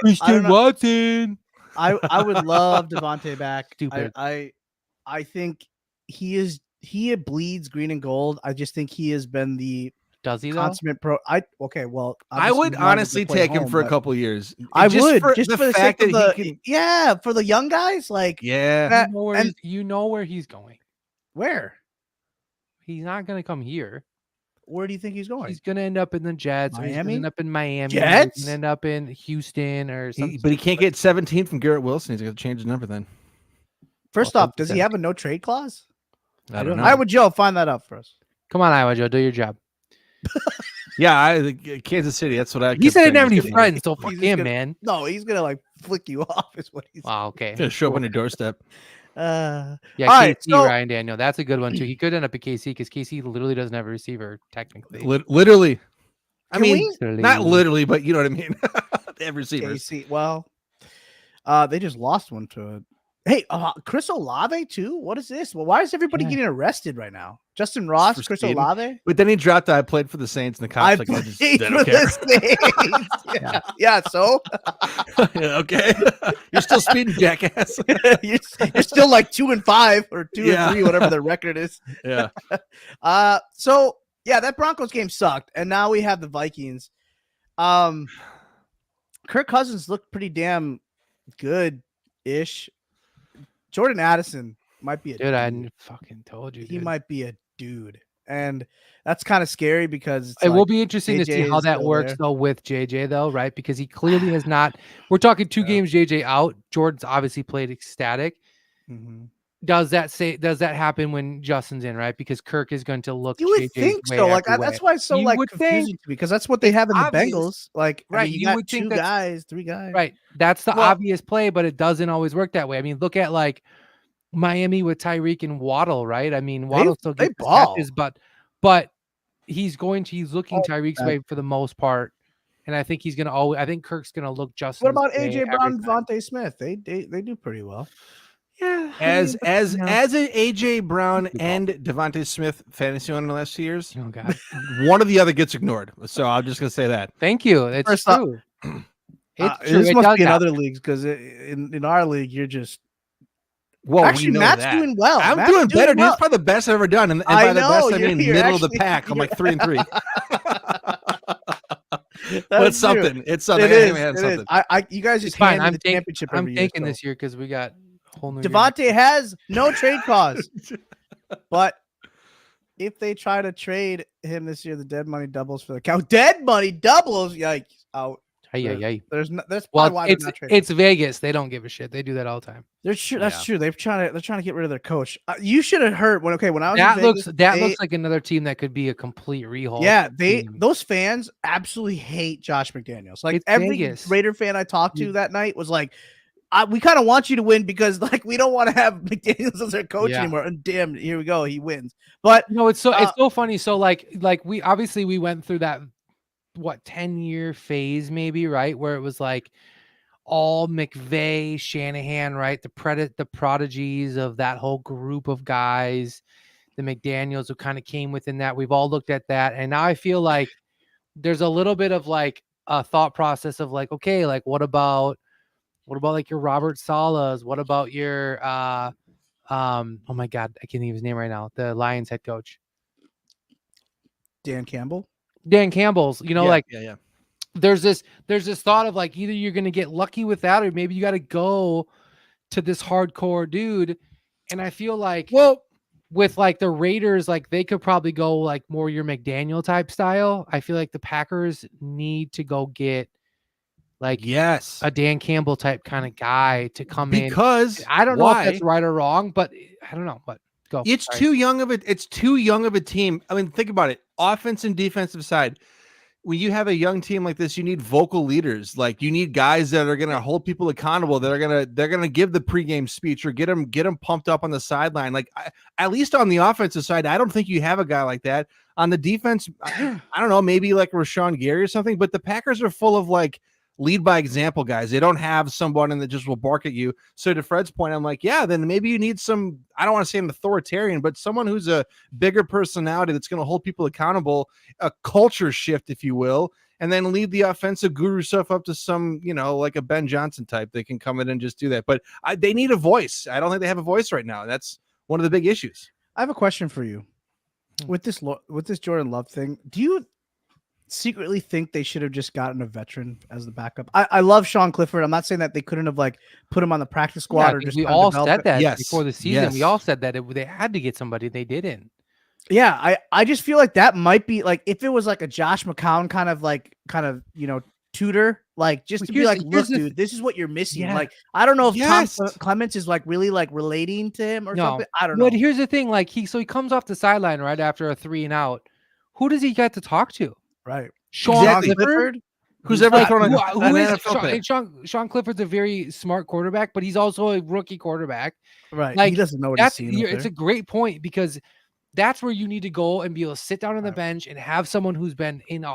Watson. I would love Devontae back. Stupid. I think he bleeds green and gold. I just think he has been the Does he though? consummate pro. I would honestly take him for a couple of years. I Just would for just the for the fact sake that of he the can. for the young guys. Like Yeah. You know where he's going. where He's not going to come here. where do you think he's going? He's going to end up in the Jets. Or he's going Miami? to end up in Miami. Jets? He's going to end up in Houston or something. But he can't get 17 from Garrett Wilson. He's going to change his number then. First off, does he have a no trade clause? I don't know. Iowa Joe, find that out for us. Come on, Iowa Joe, do your job. Yeah, Kansas City. That's what I. He said he didn't have any friends. friends, so fuck He's him, gonna- man. No, he's gonna like flick you off. Is what he's. Wow, okay. Gonna show up on your doorstep. Yeah, all right, KC, so- Ryan Daniel. That's a good one too. He could end up at KC because KC literally doesn't have a receiver, technically. Literally. I Can mean, we? not literally, but you know what I mean. They have receivers. KC. Well, they just lost one to it. Hey, Chris Olave too. What is this? Well, why is everybody Yeah. getting arrested right now? Justin Ross, For Chris speeding. Olave. But then he dropped. I played for the Saints, and the cops like, I just played I for don't care. the Saints. Yeah. So Yeah, okay, you're still speeding, jackass. you're still like 2 and 5 or 2 Yeah. and 3, whatever the record is. Yeah, So yeah, that Broncos game sucked, and now we have the Vikings. Kirk Cousins looked pretty damn good-ish. Jordan Addison might be a Dude, I fucking told you. he Dude. might be a dude, and that's kind of scary because It will be interesting to see JJ how is that still works there. though with JJ though, right? Because he clearly has not. We're talking 2 games JJ out. Jordan's obviously played ecstatic. Mhm. does that happen when Justin's in, right? Because Kirk is going to look You would JJ's think way so. Like every way. that's why it's so You like would confusing think to me because that's what they have in the obvious. Bengals. Like, I Right, mean, you you got would think 2 that's guys, 3 guys. right. That's the Well- obvious play, but it doesn't always work that way. I mean, look at like Miami with Tyreek and Waddle, right? I mean, Waddle still they gets his ball. catches, but he's looking Oh, Tyreek's man. way for the most part. And I think he's gonna always. I think Kirk's gonna look Justin's What about way AJ every Brown, time. Devontae Smith? They do pretty well. Yeah, As an AJ Brown Good and Devontae Smith fantasy owner in the last 2 years, oh god, one or the other gets ignored. So I'm just gonna say that. thank you. It's First off, true. It's true. This It must does be in happen. other leagues because in our league you're just Well, actually we know Matt's that. doing well. I'm Matt's doing better, dude. well. It's probably the best I've ever done, and I by the know, best I you're- mean you're middle of the actually- pack. I'm like 3-3. But That's it's something. true. It's something. It I is. think we had It something. is. You guys It's just fine. hand me the championship I'm every year. taking so. this year because we got a whole new. Devontae has no trade cause, but if they try to trade him this year, the dead money doubles for the cow. Dead money doubles. Yikes! Out. Hey. There's no. That's Well, probably why they're it's not trading. it's Vegas. They don't give a shit. They do that all the time. They're true. That's Yeah. true. They're trying to get rid of their coach. You should have heard when I was That in Vegas, looks like another team that could be a complete rehaul. yeah, team. those fans absolutely hate Josh McDaniels. Like It's every Vegas. Raider fan I talked to that night was like, we kind of want you to win because like we don't want to have McDaniels as their coach Yeah. anymore. And damn, here we go, he wins. But No, it's so funny. So like we obviously we went through that 10-year phase maybe, right? Where it was like all McVay, Shanahan, right? The prodigies of that whole group of guys, the McDaniels who kind of came within that. We've all looked at that. And now I feel like there's a little bit of like a thought process of like, okay, like what about like your Robert Salehs? What about your oh my God, I can't think of his name right now. The Lions head coach. Dan Campbell's, Yeah. there's this thought of like either you're going to get lucky with that or maybe you got to go to this hardcore dude. And I feel like, well, with like the Raiders, like they could probably go like more your McDaniel type style. I feel like the Packers need to go get like a Dan Campbell type kind of guy to come in. Because I don't know if that's right or wrong, but I don't know. But go. It's too young of a team. I mean, think about it. Offense and defensive side. When you have a young team like this, you need vocal leaders. Like you need guys that are going to hold people accountable. They're going to give the pregame speech or get them pumped up on the sideline. Like at least on the offensive side, I don't think you have a guy like that. On the defense, I don't know, maybe like Rashawn Gary or something. But the Packers are full of like lead by example guys. They don't have someone that just will bark at you. So to Fred's point, I'm like, yeah, then maybe you need some, I don't want to say an authoritarian, but someone who's a bigger personality that's going to hold people accountable, a culture shift, if you will, and then lead the offensive guru stuff up to some, like a Ben Johnson type that can come in and just do that. But they need a voice. I don't think they have a voice right now. That's one of the big issues. I have a question for you. With this Jordan Love thing, do you secretly think they should have just gotten a veteran as the backup? I love Sean Clifford. I'm not saying that they couldn't have like put him on the practice squad or just we kind of all develop said it. that before the season. Yes. We all said that they had to get somebody. They didn't. Yeah, I just feel like that might be like if it was like a Josh McCown kind of tutor, like just to be like, look, dude, this is what you're missing. Yeah. Like I don't know if Yes. Tom Clements is like really like relating to him or something. I don't know. But here's the thing: like he comes off the sideline right after a 3-and-out. Who does he get to talk to? Right, Sean Exactly. Clifford. Who's ever thrown Who is NFL pick? Sean Clifford's a very smart quarterback, but he's also a rookie quarterback. right. Like, He doesn't know what he's seeing. It's a great point because that's where you need to go and be able to sit down on the bench and have someone who's been in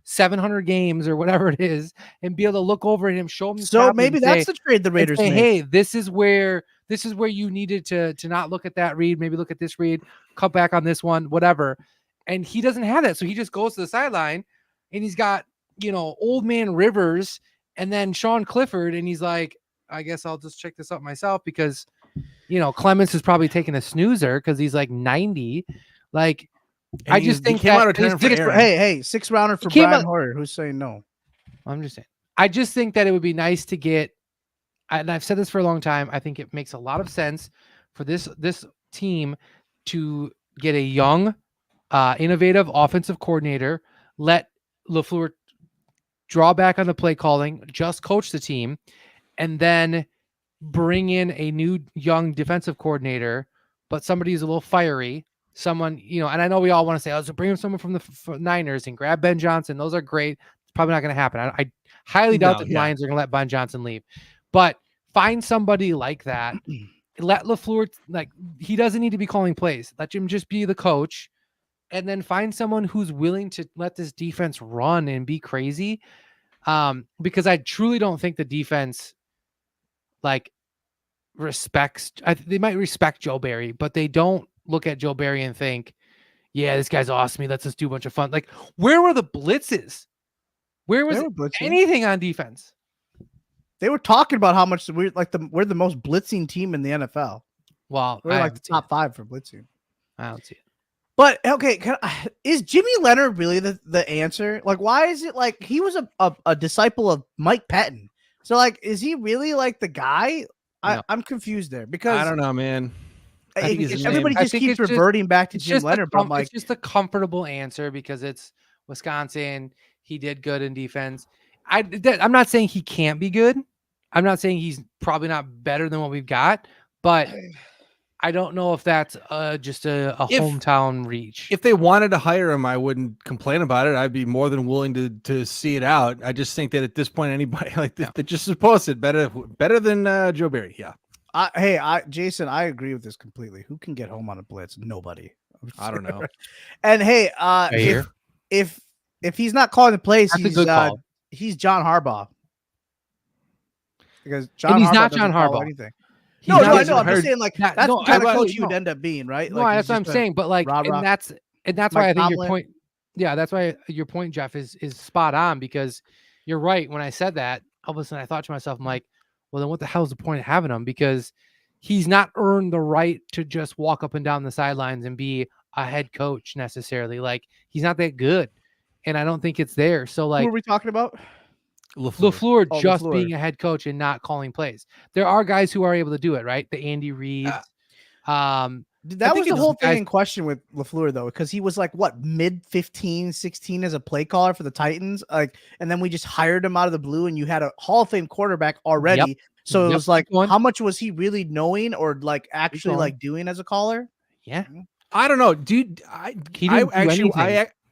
700 games or whatever it is and be able to look over at him, show him. So maybe that's the trade the Raiders say, made. hey, this is where you needed to not look at that read, maybe look at this read, cut back on this one, whatever. And he doesn't have that. So he just goes to the sideline and he's got, old man Rivers and then Sean Clifford. And he's like, I guess I'll just check this out myself because, Clements is probably taking a snoozer because he's like 90. Like, And I just think came out of that turn for Aaron. Hey, 6th rounder for came Brian out- Hoyer. Who's saying no? I'm just saying. I just think that it would be nice to get, and I've said this for a long time, I think it makes a lot of sense for this team to get a young, innovative offensive coordinator, let LaFleur draw back on the play calling, just coach the team, and then bring in a new young defensive coordinator, but somebody who's a little fiery, someone, and I know we all want to say, oh, so bring someone from the Niners and grab Ben Johnson. Those are great. It's probably not going to happen. I highly doubt that the Lions are going to let Ben Johnson leave, but find somebody like that. Let LaFleur, he doesn't need to be calling plays. Let him just be the coach, and then find someone who's willing to let this defense run and be crazy. Because I truly don't think the defense respects. They might respect Joe Barry, but they don't look at Joe Barry and think, yeah, this guy's awesome. He lets us do a bunch of fun. Like, where were the blitzes? Where was anything on defense? They were talking about how much we're the most blitzing team in the NFL. Well, we're like the top 5 for blitzing. I don't see it. But okay, is Jimmy Leonard really the answer? Like, why is it like he was a disciple of Mike Patton? So like, is he really like the guy? No. I'm confused there because I don't know, man. Everybody just keeps reverting back to Jim Leonard. But I'm like, it's just a comfortable answer because it's Wisconsin. He did good in defense. I'm not saying he can't be good. I'm not saying he's probably not better than what we've got, but I don't know if that's just a hometown reach. If they wanted to hire him, I wouldn't complain about it. I'd be more than willing to see it out. I just think that at this point, anybody like this, that just supposed it better than Joe Barry. Yeah. Jason, I agree with this completely. Who can get home on a blitz? Nobody. I don't know. And hey, if he's not calling the plays, he's John Harbaugh. Because he's not John Harbaugh. Anything. No, I know. I'm just saying, like, that's the kind of coach you would end up being, right? No, that's what I'm saying. But like, and that's why I think your point. Yeah, that's why your point, Jeff, is spot on, because you're right. When I said that, all of a sudden I thought to myself, I'm like, well, then what the hell is the point of having him? Because he's not earned the right to just walk up and down the sidelines and be a head coach necessarily. Like, he's not that good, and I don't think it's there. So like, who are we talking about? LaFleur being a head coach and not calling plays. There are guys who are able to do it, right? The Andy Reid. That was the whole thing in question with LaFleur, though, because he was like, what, mid 15, 16 as a play caller for the Titans? Like, and then we just hired him out of the blue, and you had a Hall of Fame quarterback already. Yep. So it was like, how much was he really knowing or like actually like doing as a caller? Yeah. I don't know, dude.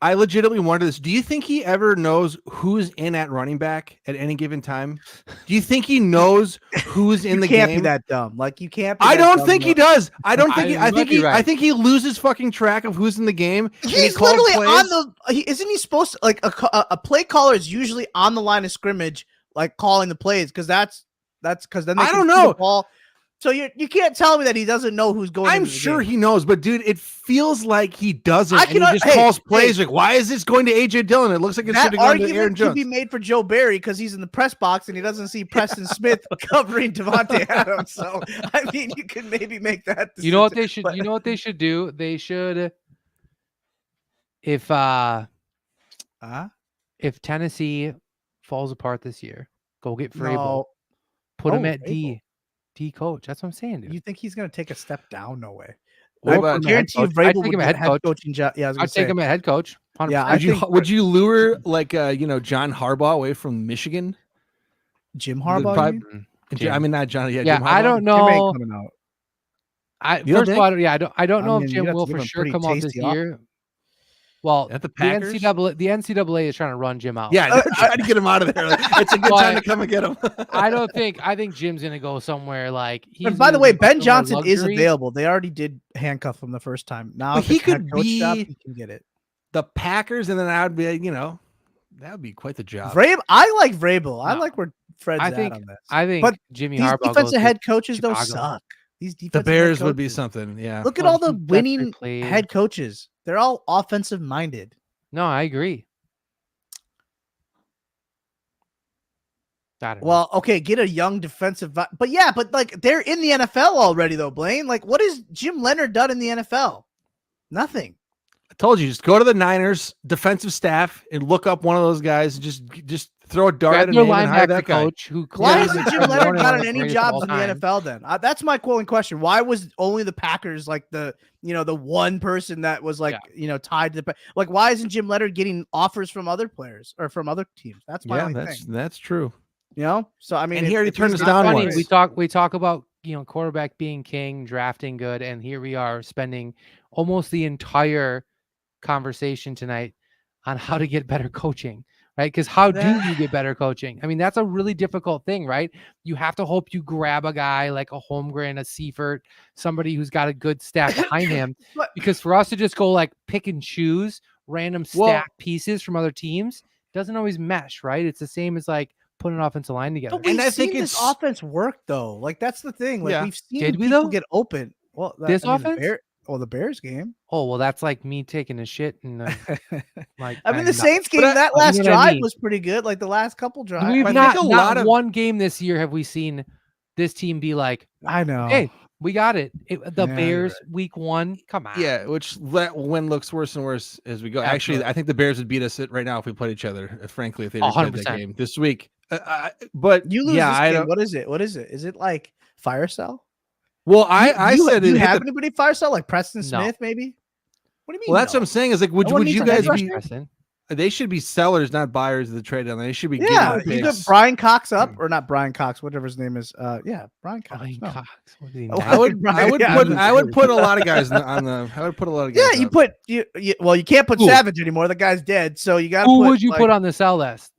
I legitimately wonder this. Do you think he ever knows who's in at running back at any given time? Do you think he knows who's in the game? You can't be that dumb. Like, you can't. I don't think he does. I don't think. I think he loses fucking track of who's in the game. He's literally on the. Isn't he supposed to, like, a play caller is usually on the line of scrimmage, like calling the plays, because that's because then they I don't know. The ball. So you can't tell me that he doesn't know who's going. I'm sure he knows, but dude, it feels like he doesn't. He just calls plays like, "Why is this going to AJ Dillon?" It looks like it should have gone to Aaron Jones. Could be made for Joe Barry because he's in the press box and he doesn't see Preston Smith covering Devontae Adams. So I mean, you could maybe make that decision. You know what they should? You know what they should do? They should, if Tennessee falls apart this year, go get Vrabel, put him at D coach. That's what I'm saying, dude. You think he's going to take a step down? No way. I guarantee you Vrabel would take head coaching job. Yeah, I'd take him at head coach. 100%. Yeah, would you lure like John Harbaugh away from Michigan? Jim Harbaugh? I mean, not John. Yeah, Jim Harbaugh. I don't know. First of all, I don't know if Jim will for sure come out this year. Well, at the Packers? The NCAA is trying to run Jim out. Yeah, trying to get him out of there. It's a good time to come and get him. I think Jim's going to go somewhere like he's. But by the way, Ben Johnson is available. They already did handcuff him the first time. Now but he could be he can get it. The Packers, and then that would be, that would be quite the job. I like Vrabel. I like where Fred's at on this. I think but Jimmy Harbaugh. Defensive head coaches though suck. The Bears would be something. Yeah. Look at all the winning head coaches. They're all offensive minded. No, I agree. Well, okay, get a young defensive, but like they're in the NFL already though, Blaine. Like, what has Jim Leonard done in the NFL? Nothing. I told you, just go to the Niners defensive staff and look up one of those guys. And just throw a dart at a name and hire that coach. Why hasn't Jim Leonard gotten any jobs in the NFL then? That's my quoting question. Why was only the Packers like the one person that was like tied to the like? Why isn't Jim Leonard getting offers from other players or from other teams? That's my only thing. That's true. You know, so I mean, And he already turned us It's down funny, once. we talk about quarterback being king, drafting good, and here we are spending almost the entire conversation tonight on how to get better coaching, right? Because how do you get better coaching? I mean, that's a really difficult thing, right? You have to hope you grab a guy like a Holmgren, a Seifert, somebody who's got a good staff behind him. Because for us to just go like pick and choose random stack pieces from other teams doesn't always mesh, right? It's the same as like putting an offensive line together. But we've seen this offense work though. Like that's the thing. Like we've seen people get open. Well, this offense? The Bears game. Oh, well, that's like me taking a shit and like. I mean, the Saints game, that last drive was pretty good. Like the last couple drives. We've not one game this year have we seen this team be like, I know. Hey, we got it. The Bears week 1. Come on. Yeah, which that win looks worse and worse as we go. Actually, I think the Bears would beat us right now if we played each other. Frankly, if they played that game this week. But you lose this game. What is it? What is it? Is it like fire cell? Well, I said, do you have anybody fire cell like Preston Smith? Maybe. What do you mean? Well, that's what I'm saying. Is like, would you guys be? They should be sellers, not buyers of the trade down there. They should be. Yeah, you got Brian Cox up or not Brian Cox, whatever his name is. Brian Cox. Cox. I would put a lot of guys on the. I would put a lot of guys. Yeah, you can't put Savage anymore. The guy's dead, so you got. Who would you put on the sell list?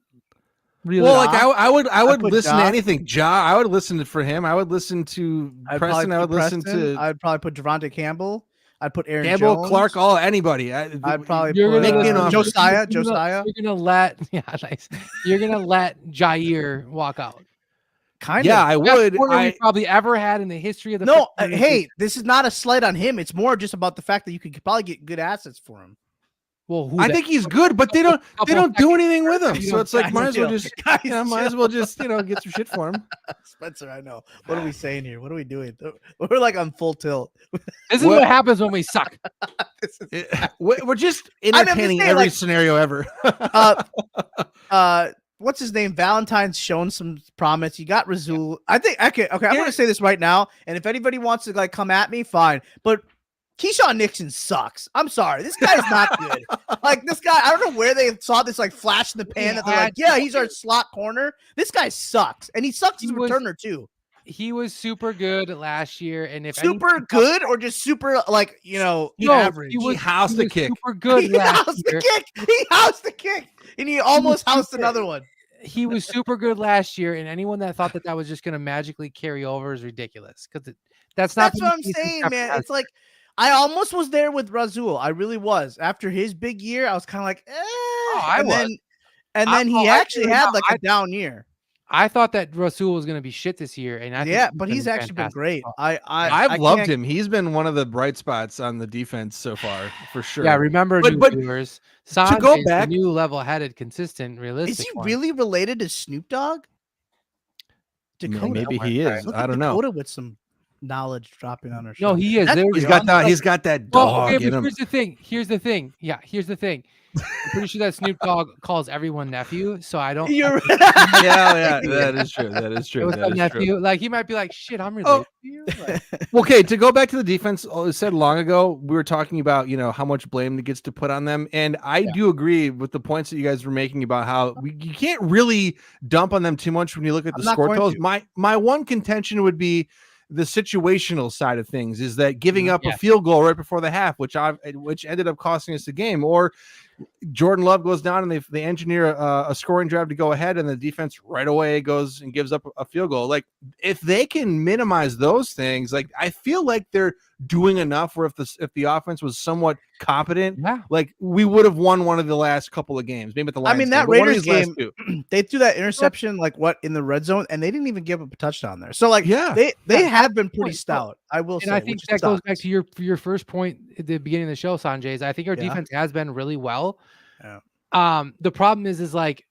Really? Well, like I would listen to anything. I would listen for him. I would listen to Preston. I would listen to. I'd probably put Devontae Campbell. I'd put Aaron Campbell, Jones. Clark, anybody. I'd probably put Josiah. You're gonna let You're gonna let Jair walk out. Kind of. Yeah, I would. We probably ever had in the history of the. No, hey, this is not a slight on him. It's more just about the fact that you could probably get good assets for him. Well, I think he's good, but they don't do anything with him. So it's like might as well just get some shit for him. Spencer, I know. What are we saying here? What are we doing? We're like on full tilt. This is what happens when we suck. We're just entertaining every scenario ever. What's his name? Valentine's shown some promise. You got Razul. I think okay. I'm going to say this right now, and if anybody wants to like come at me, fine. But Keyshawn Nixon sucks. I'm sorry. This guy's not good. Like this guy, I don't know where they saw this like flash in the pan that they're like, yeah, he's our slot corner. This guy sucks. And he sucks as a returner too. He was super good last year. And if super good or just super like, average. He housed the kick. Super good. He housed the kick. And he almost housed another one. He was super good last year. And anyone that thought that was just going to magically carry over is ridiculous. Because that's what I'm saying, man. It's like, I almost was there with Razul. I really was. After his big year, I was kind of like, then he actually had like a down year. I thought that Razul was going to be shit this year, and but he's actually been great. I've loved him. He's been one of the bright spots on the defense so far, for sure. Yeah, remember, viewers, to go back, new level-headed, consistent, realistic. Is he really related to Snoop Dogg? Dakota, maybe he is. I don't know. Dakota with some knowledge dropping on her show. No, he is. He's got that dog. Okay, but here's the thing. Yeah, here's the thing. I'm pretty sure that Snoop Dogg calls everyone nephew, so I don't. Yeah, that is true. That is true. That is nephew. True. Like he might be like, shit, I'm related to you. Like, okay, to go back to the defense, said long ago, we were talking about how much blame that gets to put on them, and I do agree with the points that you guys were making about how you can't really dump on them too much when you look at the score totals. My one contention would be the situational side of things is that giving up a field goal right before the half, which ended up costing us the game, or Jordan Love goes down and they engineer a scoring drive to go ahead, and the defense right away goes and gives up a field goal. Like if they can minimize those things, like I feel like they're doing enough. Where if the offense was somewhat competent, like we would have won one of the last couple of games. Maybe at the Lions that Raiders game, they threw that interception in the red zone, and they didn't even give up a touchdown there. So like they have been pretty stout. I will say. And I think that goes back to your first point at the beginning of the show, Sanjay. Is I think our defense has been really well. Yeah. The problem is like,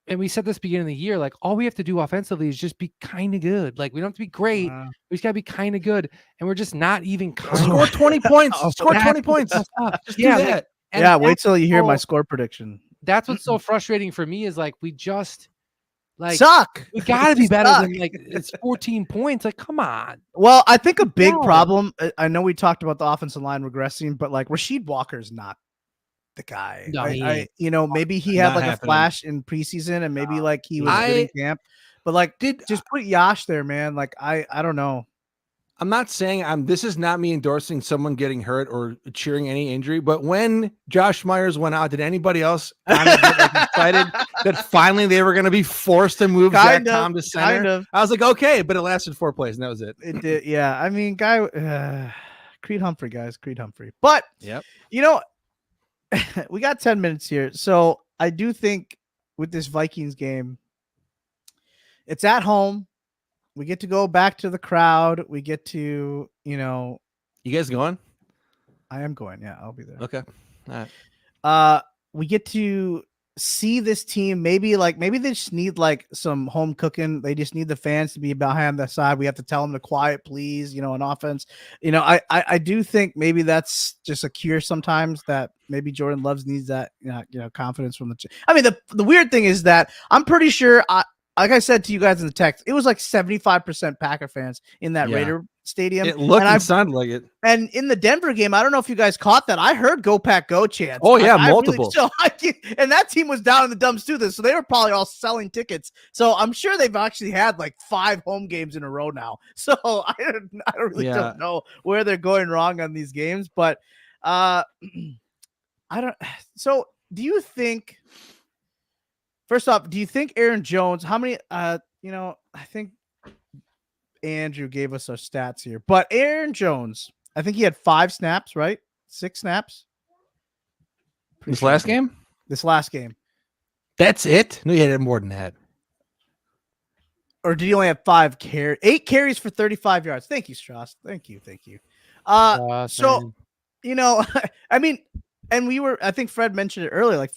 and we said this beginning of the year, like all we have to do offensively is just be kind of good. Like we don't have to be great. We just gotta be kind of good, and we're just not even score 20 points. Score 20 points. Just do that. Wait till you hear my score prediction. That's what's so frustrating for me is like we just like suck. We gotta be better than like it's 14 points. Like, come on. Well, I think a big problem. I know we talked about the offensive line regressing, but like Rasheed Walker's not the guy. No, he ain't. Maybe he had Not like a happening. flash in preseason, and maybe like he was good in camp. But like, just put Yash there, man. Like, I don't know. I'm not saying this is not me endorsing someone getting hurt or cheering any injury, but when Josh Myers went out, did anybody else kind of get excited that finally they were going to be forced to move Zach Tom to center? Kind of. I was like, okay, but it lasted 4 plays and that was it. It did, yeah. I mean, Creed Humphrey, guys, Creed Humphrey. But yep, we got 10 minutes here, so I do think with this Vikings game, it's at home. We get to go back to the crowd. We get to, You guys going? I am going. Yeah, I'll be there. Okay. All right. We get to see this team. Maybe they just need like some home cooking. They just need the fans to be behind the side. We have to tell them to quiet, please. On offense. I do think maybe that's just a cure sometimes that maybe Jordan Love needs that, confidence from the. I mean, the weird thing is that I'm pretty sure like I said to you guys in the text, it was like 75% Packer fans in that Raider stadium. It looked and sounded like it. And in the Denver game, I don't know if you guys caught that. I heard "Go Pack Go" chants. Oh yeah, multiple. And that team was down in the dumps too. So they were probably all selling tickets. So I'm sure they've actually had like 5 home games in a row now. So I don't know where they're going wrong on these games. But I don't. So do you think? First off, do you think Aaron Jones, how many, I think Andrew gave us our stats here, but Aaron Jones, I think he had 5 snaps, right? 6 snaps. This last game? This last game. That's it? No, he had more than that. Or did he only have 8 carries for 35 yards? Thank you, Strauss. Thank you. So, I mean, and I think Fred mentioned it earlier, like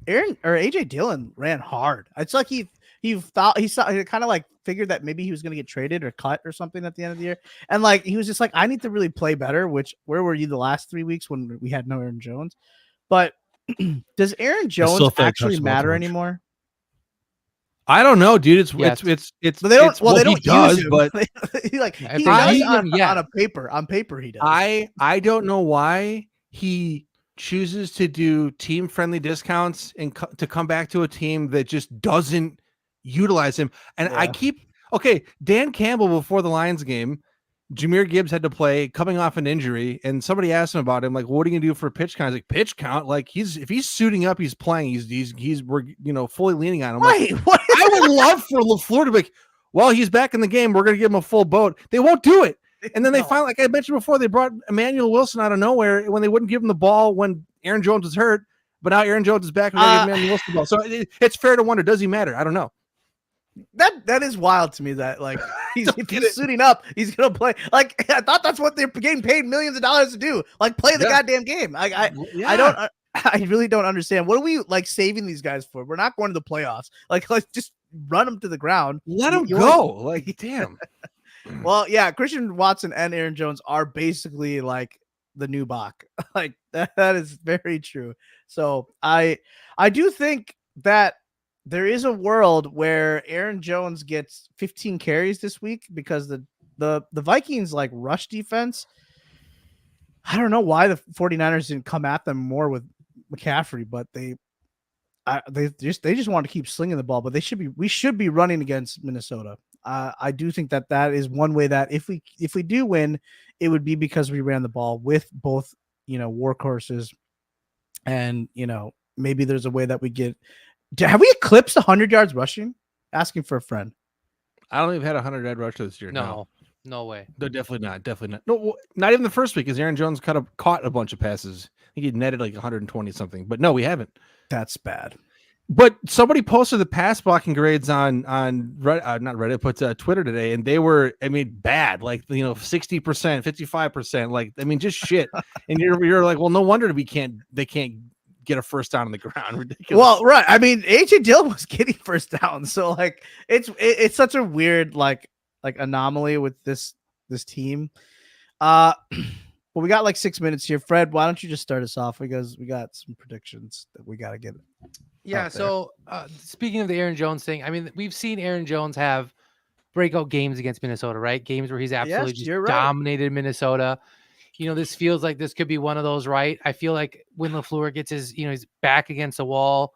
Aaron or AJ Dillon ran hard. It's like he kind of like figured that maybe he was going to get traded or cut or something at the end of the year. And like, he was just like, I need to really play better, where were you the last 3 weeks when we had no Aaron Jones? But does Aaron Jones actually matter anymore? I don't know, dude. It's but they don't. Well, they don't use him. But he does on paper. On paper, he does. I don't know why he chooses to do team-friendly discounts and to come back to a team that just doesn't utilize him. And Dan Campbell before the Lions game, Jahmyr Gibbs had to play coming off an injury, and somebody asked him about him, like, what are you gonna do for a pitch count? He's like, pitch count? Like, if he's suiting up, he's playing, we're fully leaning on him. Wait, like, I would love for LaFleur to be like, well, he's back in the game, we're gonna give him a full boat. They won't do it. And then they finally, like I mentioned before, they brought Emmanuel Wilson out of nowhere when they wouldn't give him the ball when Aaron Jones was hurt. But now Aaron Jones is back and they give Emmanuel Wilson the ball. So it's fair to wonder, does he matter? I don't know. That is wild to me that like if he's suiting up, he's gonna play. Like I thought that's what they're getting paid millions of dollars to do. Like play the goddamn game. I really don't understand. What are we like saving these guys for? We're not going to the playoffs. Like let's just run them to the ground. Let them go. Like damn. Well, yeah, Christian Watson and Aaron Jones are basically like the new Bach. Like that is very true. So I do think that there is a world where Aaron Jones gets 15 carries this week because the Vikings like rush defense. I don't know why the 49ers didn't come at them more with McCaffrey, but they just want to keep slinging the ball, but we should be running against Minnesota. I do think that is one way that if we do win, it would be because we ran the ball with both, workhorses, and maybe there's a way that we get. Have we eclipsed 100 yards rushing? Asking for a friend. I don't think we've had 100-yard rush this year. No way. No, definitely not. No, not even the first week, because Aaron Jones caught a bunch of passes. I think he netted like 120 something, but no, we haven't. That's bad. But somebody posted the pass blocking grades on not Reddit, but Twitter today, and they were, bad. Like 60%, 55%. Like just shit. And you're like, well, no wonder they can't get a first down on the ground. Ridiculous. Well, right. AJ Dillon was getting first down, so like it's such a weird like anomaly with this team. But we got like 6 minutes here. Fred, why don't you just start us off, because we got some predictions that we got to get. Yeah. So speaking of the Aaron Jones thing, we've seen Aaron Jones have breakout games against Minnesota, right? Games where he's absolutely dominated Minnesota. this feels like this could be one of those, right? I feel like when LaFleur gets his back against the wall,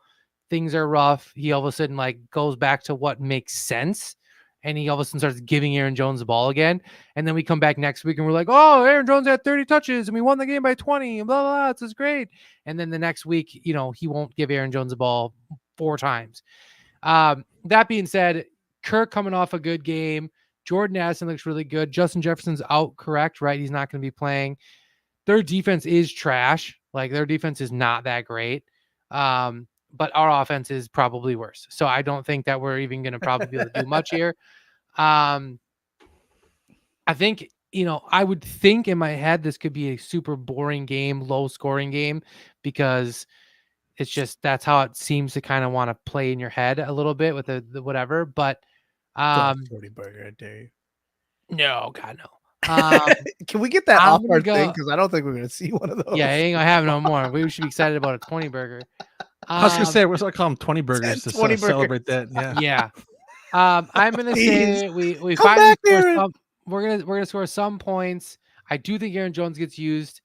things are rough. He all of a sudden goes back to what makes sense. And he all of a sudden starts giving Aaron Jones the ball again. And then we come back next week and we're like, oh, Aaron Jones had 30 touches and we won the game by 20 and blah, blah, blah. This is great. And then the next week, he won't give Aaron Jones the ball 4 times. That being said, Kirk coming off a good game. Jordan Addison looks really good. Justin Jefferson's out, correct, right? He's not going to be playing. Their defense is trash. Their defense is not that great. But our offense is probably worse. So I don't think that we're even going to probably be able to do much here. I think, I would think in my head, this could be a super boring game, low scoring game, because it's just, that's how it seems to kind of want to play in your head a little bit with the whatever. But, 40 burger a day. No, God, no. Can we get that off our thing? Because I don't think we're going to see one of those. Yeah, I ain't going to have no more. We should be excited about a 20 burger. I was gonna say, what's I call them 20 burgers to 20 celebrate that. Yeah. Yeah. I'm gonna say we Come finally back, Aaron. we're gonna score some points. I do think Aaron Jones gets used.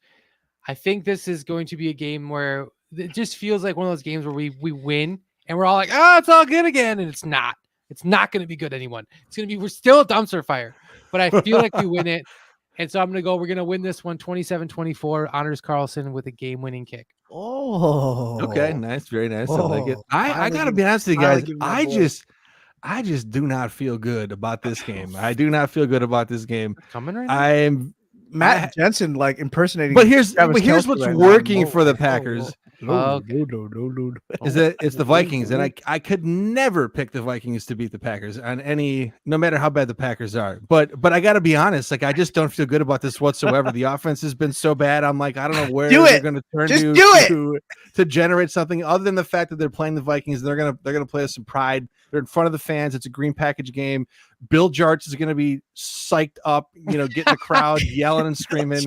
I think this is going to be a game where it just feels like one of those games where we win and we're all like, oh, it's all good again, and it's not. It's not going to be good, anyone. We're still a dumpster fire, but I feel like we win it. And so we're going to win this one 27-24. Anders Carlson with a game-winning kick. Oh, Okay, nice, very nice. I like it. Oh, I gotta be honest with you guys. give that I just do not feel good about this game. I do not feel good about this game. Coming right now? I'm Matt Jensen impersonating. But here's Travis what's Kelce right now. working for the Packers. Is Is that it's the Vikings, and I could never pick the Vikings to beat the Packers on no matter how bad the Packers are. But I got to be honest, I just don't feel good about this whatsoever. The offense has been so bad. I'm like, I don't know where they're going to turn to generate something other than the fact that they're playing the Vikings. They're gonna play with some pride. They're in front of the fans. It's a green package game. Bill Jarts is going to be psyched up, getting the crowd yelling and screaming.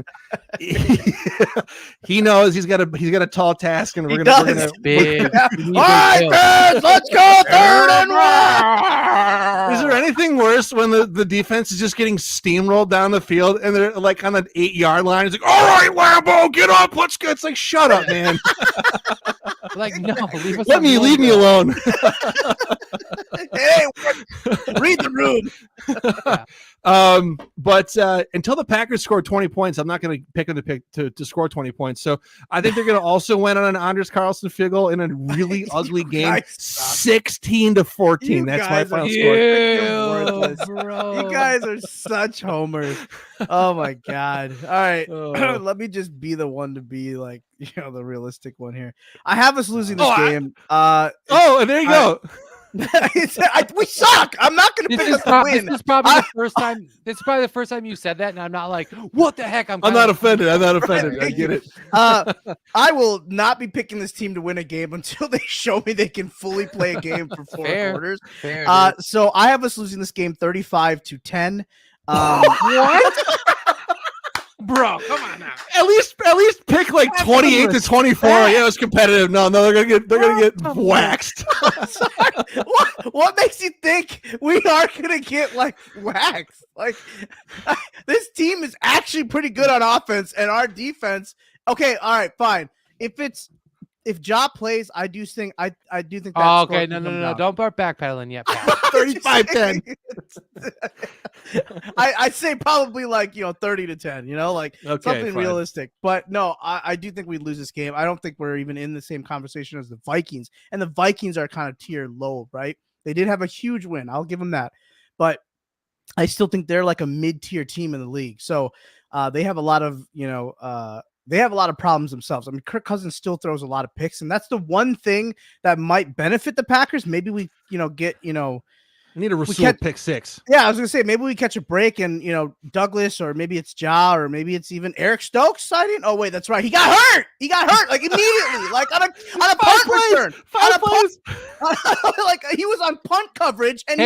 He knows he's got a tall task, and we're gonna big. All right, guys, let's go 3rd and 1. Is there anything worse when the defense is just getting steamrolled down the field and they're on the 8-yard line? It's like, all right, Lambo, get up, let's go. It's like, shut up, man. No, leave me alone. Hey, read the room. But until the Packers score 20 points, I'm not going to pick them to score 20 points. So I think they're going to also win on an Anders Carlson field goal in a really ugly game, 16-14. That's my final score. Bro. You guys are such homers. Oh my God. All right. Let me just be the one to be the realistic one here. I have us losing this game. And there you go. We suck. I'm not going to pick us to win. This is probably the first time. This is probably the first time you said that, and I'm not like, what the heck? I'm not offended. I get it. I will not be picking this team to win a game until they show me they can fully play a game for 4 quarters. Fair, so I have us losing this game 35-10. What? Bro, come on now. At least pick 28-24. Yeah, it was competitive. No, they're gonna get waxed. What makes you think we are gonna get waxed? This team is actually pretty good on offense, and our defense. Okay, all right, fine. If Ja plays, I do think that. Oh, okay, no. Don't start backpedaling yet. 35-10. I'd say probably 30-10. Something realistic. But no, I do think we lose this game. I don't think we're even in the same conversation as the Vikings, and the Vikings are kind of tier low, right? They did have a huge win. I'll give them that, but I still think they're like a mid-tier team in the league. So they have a lot of they have a lot of problems themselves. I mean, Kirk Cousins still throws a lot of picks, and that's the one thing that might benefit the Packers. Maybe we, get, We need a Rasul pick 6. Yeah, I was gonna say maybe we catch a break and Douglas, or maybe it's Ja, or maybe it's even Eric Stokes sighting. Oh wait, that's right. He got hurt. Immediately, on a punt return. He was on punt coverage, and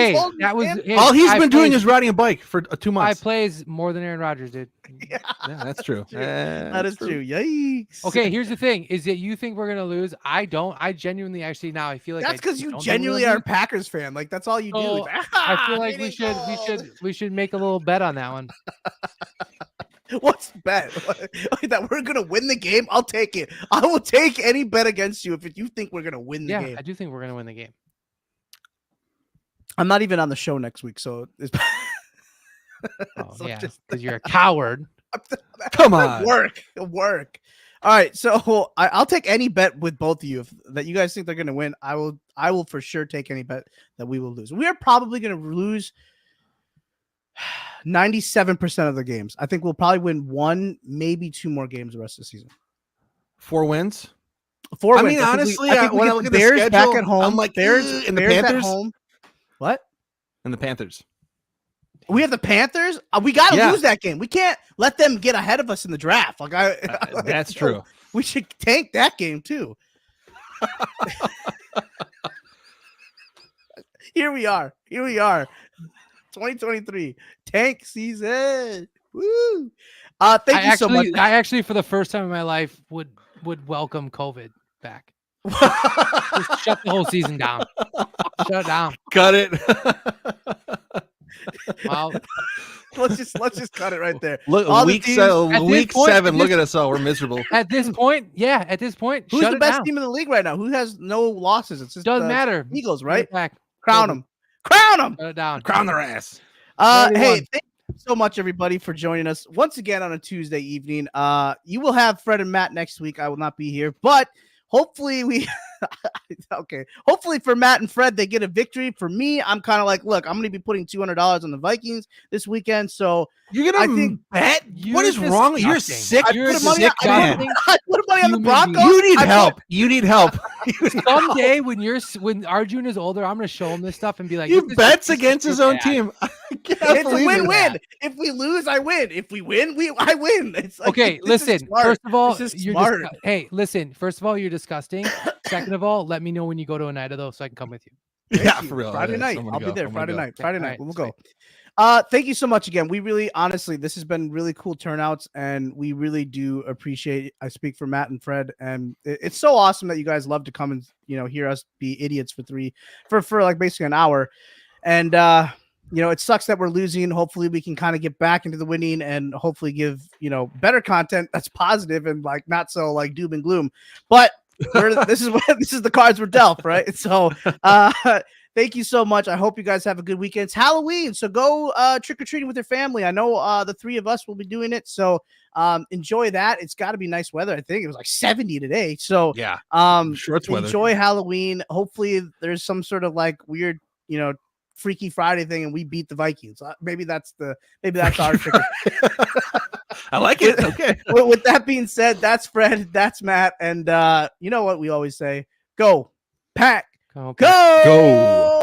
all he's been doing is riding a bike for 2 months. 5 plays more than Aaron Rodgers did. Yeah, that's true. That is true. Yikes. Okay, here's the thing: is that you think we're gonna lose? I don't. I genuinely, actually, now I feel like that's because you genuinely are a Packers fan. That's all you do. I feel like we should make a little bet on that one. What's the bet? That we're gonna win the game? I'll take it. I will take any bet against you if you think we're gonna win the game. Yeah, I do think we're gonna win the game. I'm not even on the show next week, so it's Oh, so yeah, just- because you're a coward. Come on. work. All right, so I'll take any bet with both of you that you guys think they're gonna win. I will for sure take any bet that we will lose. We are probably gonna lose 97% of the games. I think we'll probably win 1, maybe 2 more games the rest of the season. 4 wins. 4 I wins. mean, honestly, I think we when I get look the at the Bears back schedule, at home. I'm like, Bears and the Bears at Panthers? home. What? And the Panthers. We have the Panthers. We got to Yeah. lose that game. We can't let them get ahead of us in the draft. That's true. We should tank that game too. Here we are. 2023 tank season. Woo! Thank you so much. I actually, for the first time in my life, would welcome COVID back. Just shut the whole season down. Shut it down. Cut it. Wow. let's just cut it right there. Look, All the week teams- week point- 7. at Look this- at us all. We're miserable. At this point, Who's shut the it best down. team in the league right now? Who has no losses? It's just Doesn't matter. Eagles, Shut right? it back. Crown them. Crown them. Shut it down. Crown their ass. Hey, 31. thank you so much, everybody, for joining us once again on a Tuesday evening. You will have Fred and Matt next week. I will not be here, but hopefully hopefully for Matt and Fred, they get a victory. For me, I'm kind of like, look, I'm going to be putting $200 on the Vikings this weekend. So You're gonna I think- bet? You're What is wrong? You're disgusting. sick. You're put money sick on- man. I put money on the Human Broncos. being. You need I put- help. You need help. Someday when Arjun is older, I'm gonna show him this stuff and be like, You this is- bets this is against his too own bad. team. I can't It's a believe it. win-win. If we lose, I win. If we win, I win. It's like, Okay, this is listen. smart. First of all, This is you're smart. hey, listen. First of all, you're disgusting. Second of all, let me know when you go to Oneida though, so I can come with you. Thank Yeah, you. for real. Friday Yes, night. I'm gonna I'll be go. there. I'm gonna Friday go. night. Friday night. Alright, We'll sweet. go. Thank you so much again. We really, honestly, this has been really cool turnouts, and we really do appreciate. I speak for Matt and Fred, and it's so awesome that you guys love to come and hear us be idiots for like basically an hour, and it sucks that we're losing. Hopefully, we can kind of get back into the winning, and hopefully give better content that's positive and like not so like doom and gloom. But this is the cards we're dealt, right? So thank you so much. I hope you guys have a good weekend. It's Halloween, so go trick-or-treating with your family. I know the 3 of us will be doing it, so enjoy that. It's got to be nice weather. I think it was like 70 today. So Yeah. Shorts weather. enjoy Halloween. Hopefully there's some sort of like weird, Freaky Friday thing and we beat the Vikings. Maybe that's our trick. I like it. Okay. With that being said, that's Fred, that's Matt, and you know what we always say: go, Pack, Go, go. Go.